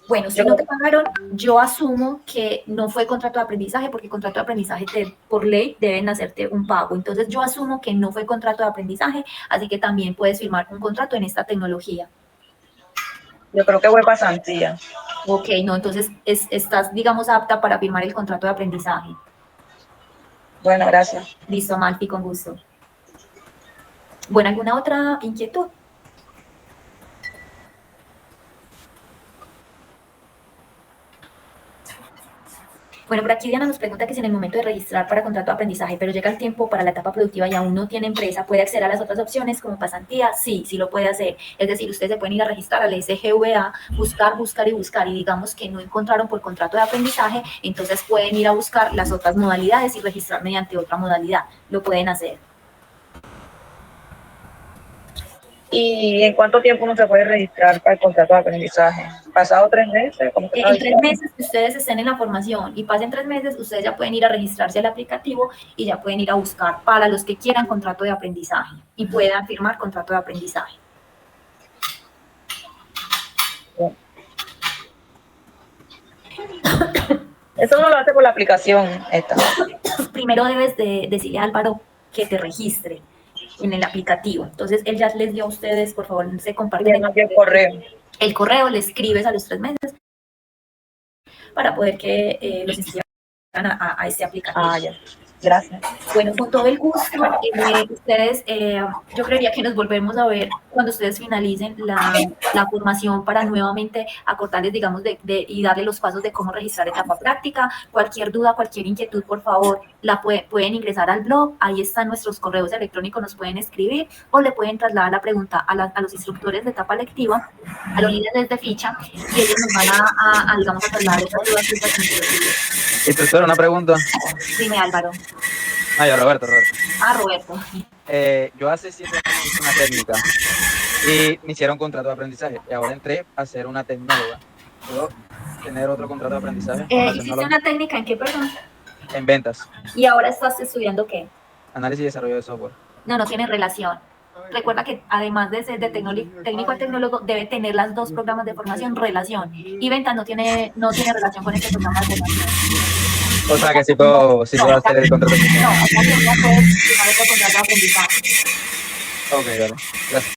[SPEAKER 19] Bueno, si no te pagaron, yo asumo que no fue contrato de aprendizaje, porque contrato de aprendizaje por ley deben hacerte un pago. Entonces yo asumo que no fue contrato de aprendizaje, así que también puedes firmar un contrato en esta tecnología.
[SPEAKER 22] Yo creo que fue pasantía.
[SPEAKER 19] Ok, no, entonces estás, digamos, apta para firmar el contrato de aprendizaje.
[SPEAKER 22] Bueno, gracias.
[SPEAKER 19] Listo, Malfi, con gusto. Bueno, ¿alguna otra inquietud? Bueno, por aquí Diana nos pregunta que si en el momento de registrar para contrato de aprendizaje, pero llega el tiempo para la etapa productiva y aún no tiene empresa, ¿puede acceder a las otras opciones como pasantía? Sí, sí lo puede hacer. Es decir, ustedes se pueden ir a registrar al SGVA, buscar y digamos que no encontraron por contrato de aprendizaje, entonces pueden ir a buscar las otras modalidades y registrar mediante otra modalidad. Lo pueden hacer.
[SPEAKER 22] ¿Y en cuánto tiempo uno se puede registrar para el contrato de aprendizaje? ¿Pasado 3 meses?
[SPEAKER 19] En 3 meses que ustedes estén en la formación y pasen 3 meses, ustedes ya pueden ir a registrarse al aplicativo y ya pueden ir a buscar para los que quieran contrato de aprendizaje y puedan firmar contrato de aprendizaje.
[SPEAKER 22] Eso no lo hace por la aplicación esta.
[SPEAKER 19] Primero debes de decirle a Álvaro que te registre en el aplicativo. Entonces, él ya les dio a ustedes, por favor, se comparten
[SPEAKER 22] el correo.
[SPEAKER 19] El correo, le escribes a los 3 meses para poder que los inscriban a este aplicativo.
[SPEAKER 22] Ah, ya. Gracias.
[SPEAKER 19] Bueno, con todo el gusto, ustedes, yo creería que nos volvemos a ver cuando ustedes finalicen la formación para nuevamente acortarles, digamos, y darle los pasos de cómo registrar etapa práctica. Cualquier duda, cualquier inquietud, por favor, pueden ingresar al blog. Ahí están nuestros correos electrónicos, nos pueden escribir o le pueden trasladar la pregunta a los instructores de etapa lectiva, a los líderes de ficha, y ellos nos van a digamos, a trasladar esas dudas.
[SPEAKER 5] Instructora, una pregunta.
[SPEAKER 19] Dime, Álvaro.
[SPEAKER 5] Yo, Roberto.
[SPEAKER 19] Roberto.
[SPEAKER 5] Yo hace 7 años hice una técnica y me hicieron contrato de aprendizaje y ahora entré a ser una tecnóloga. ¿Puedo tener otro contrato de aprendizaje?
[SPEAKER 19] ¿Hiciste una técnica en qué, perdón?
[SPEAKER 5] En ventas.
[SPEAKER 19] ¿Y ahora estás estudiando qué?
[SPEAKER 5] Análisis y desarrollo de software.
[SPEAKER 19] No tiene relación. Recuerda que además de ser de técnico a tecnólogo, debe tener las dos programas de formación relación. Y ventas no tiene relación con este programa de formación.
[SPEAKER 5] O sea que sí puedo hacer el contrato.
[SPEAKER 19] No, o sea que no puedes firmar otro contrato de aprendizaje.
[SPEAKER 5] Ok, vale. Gracias.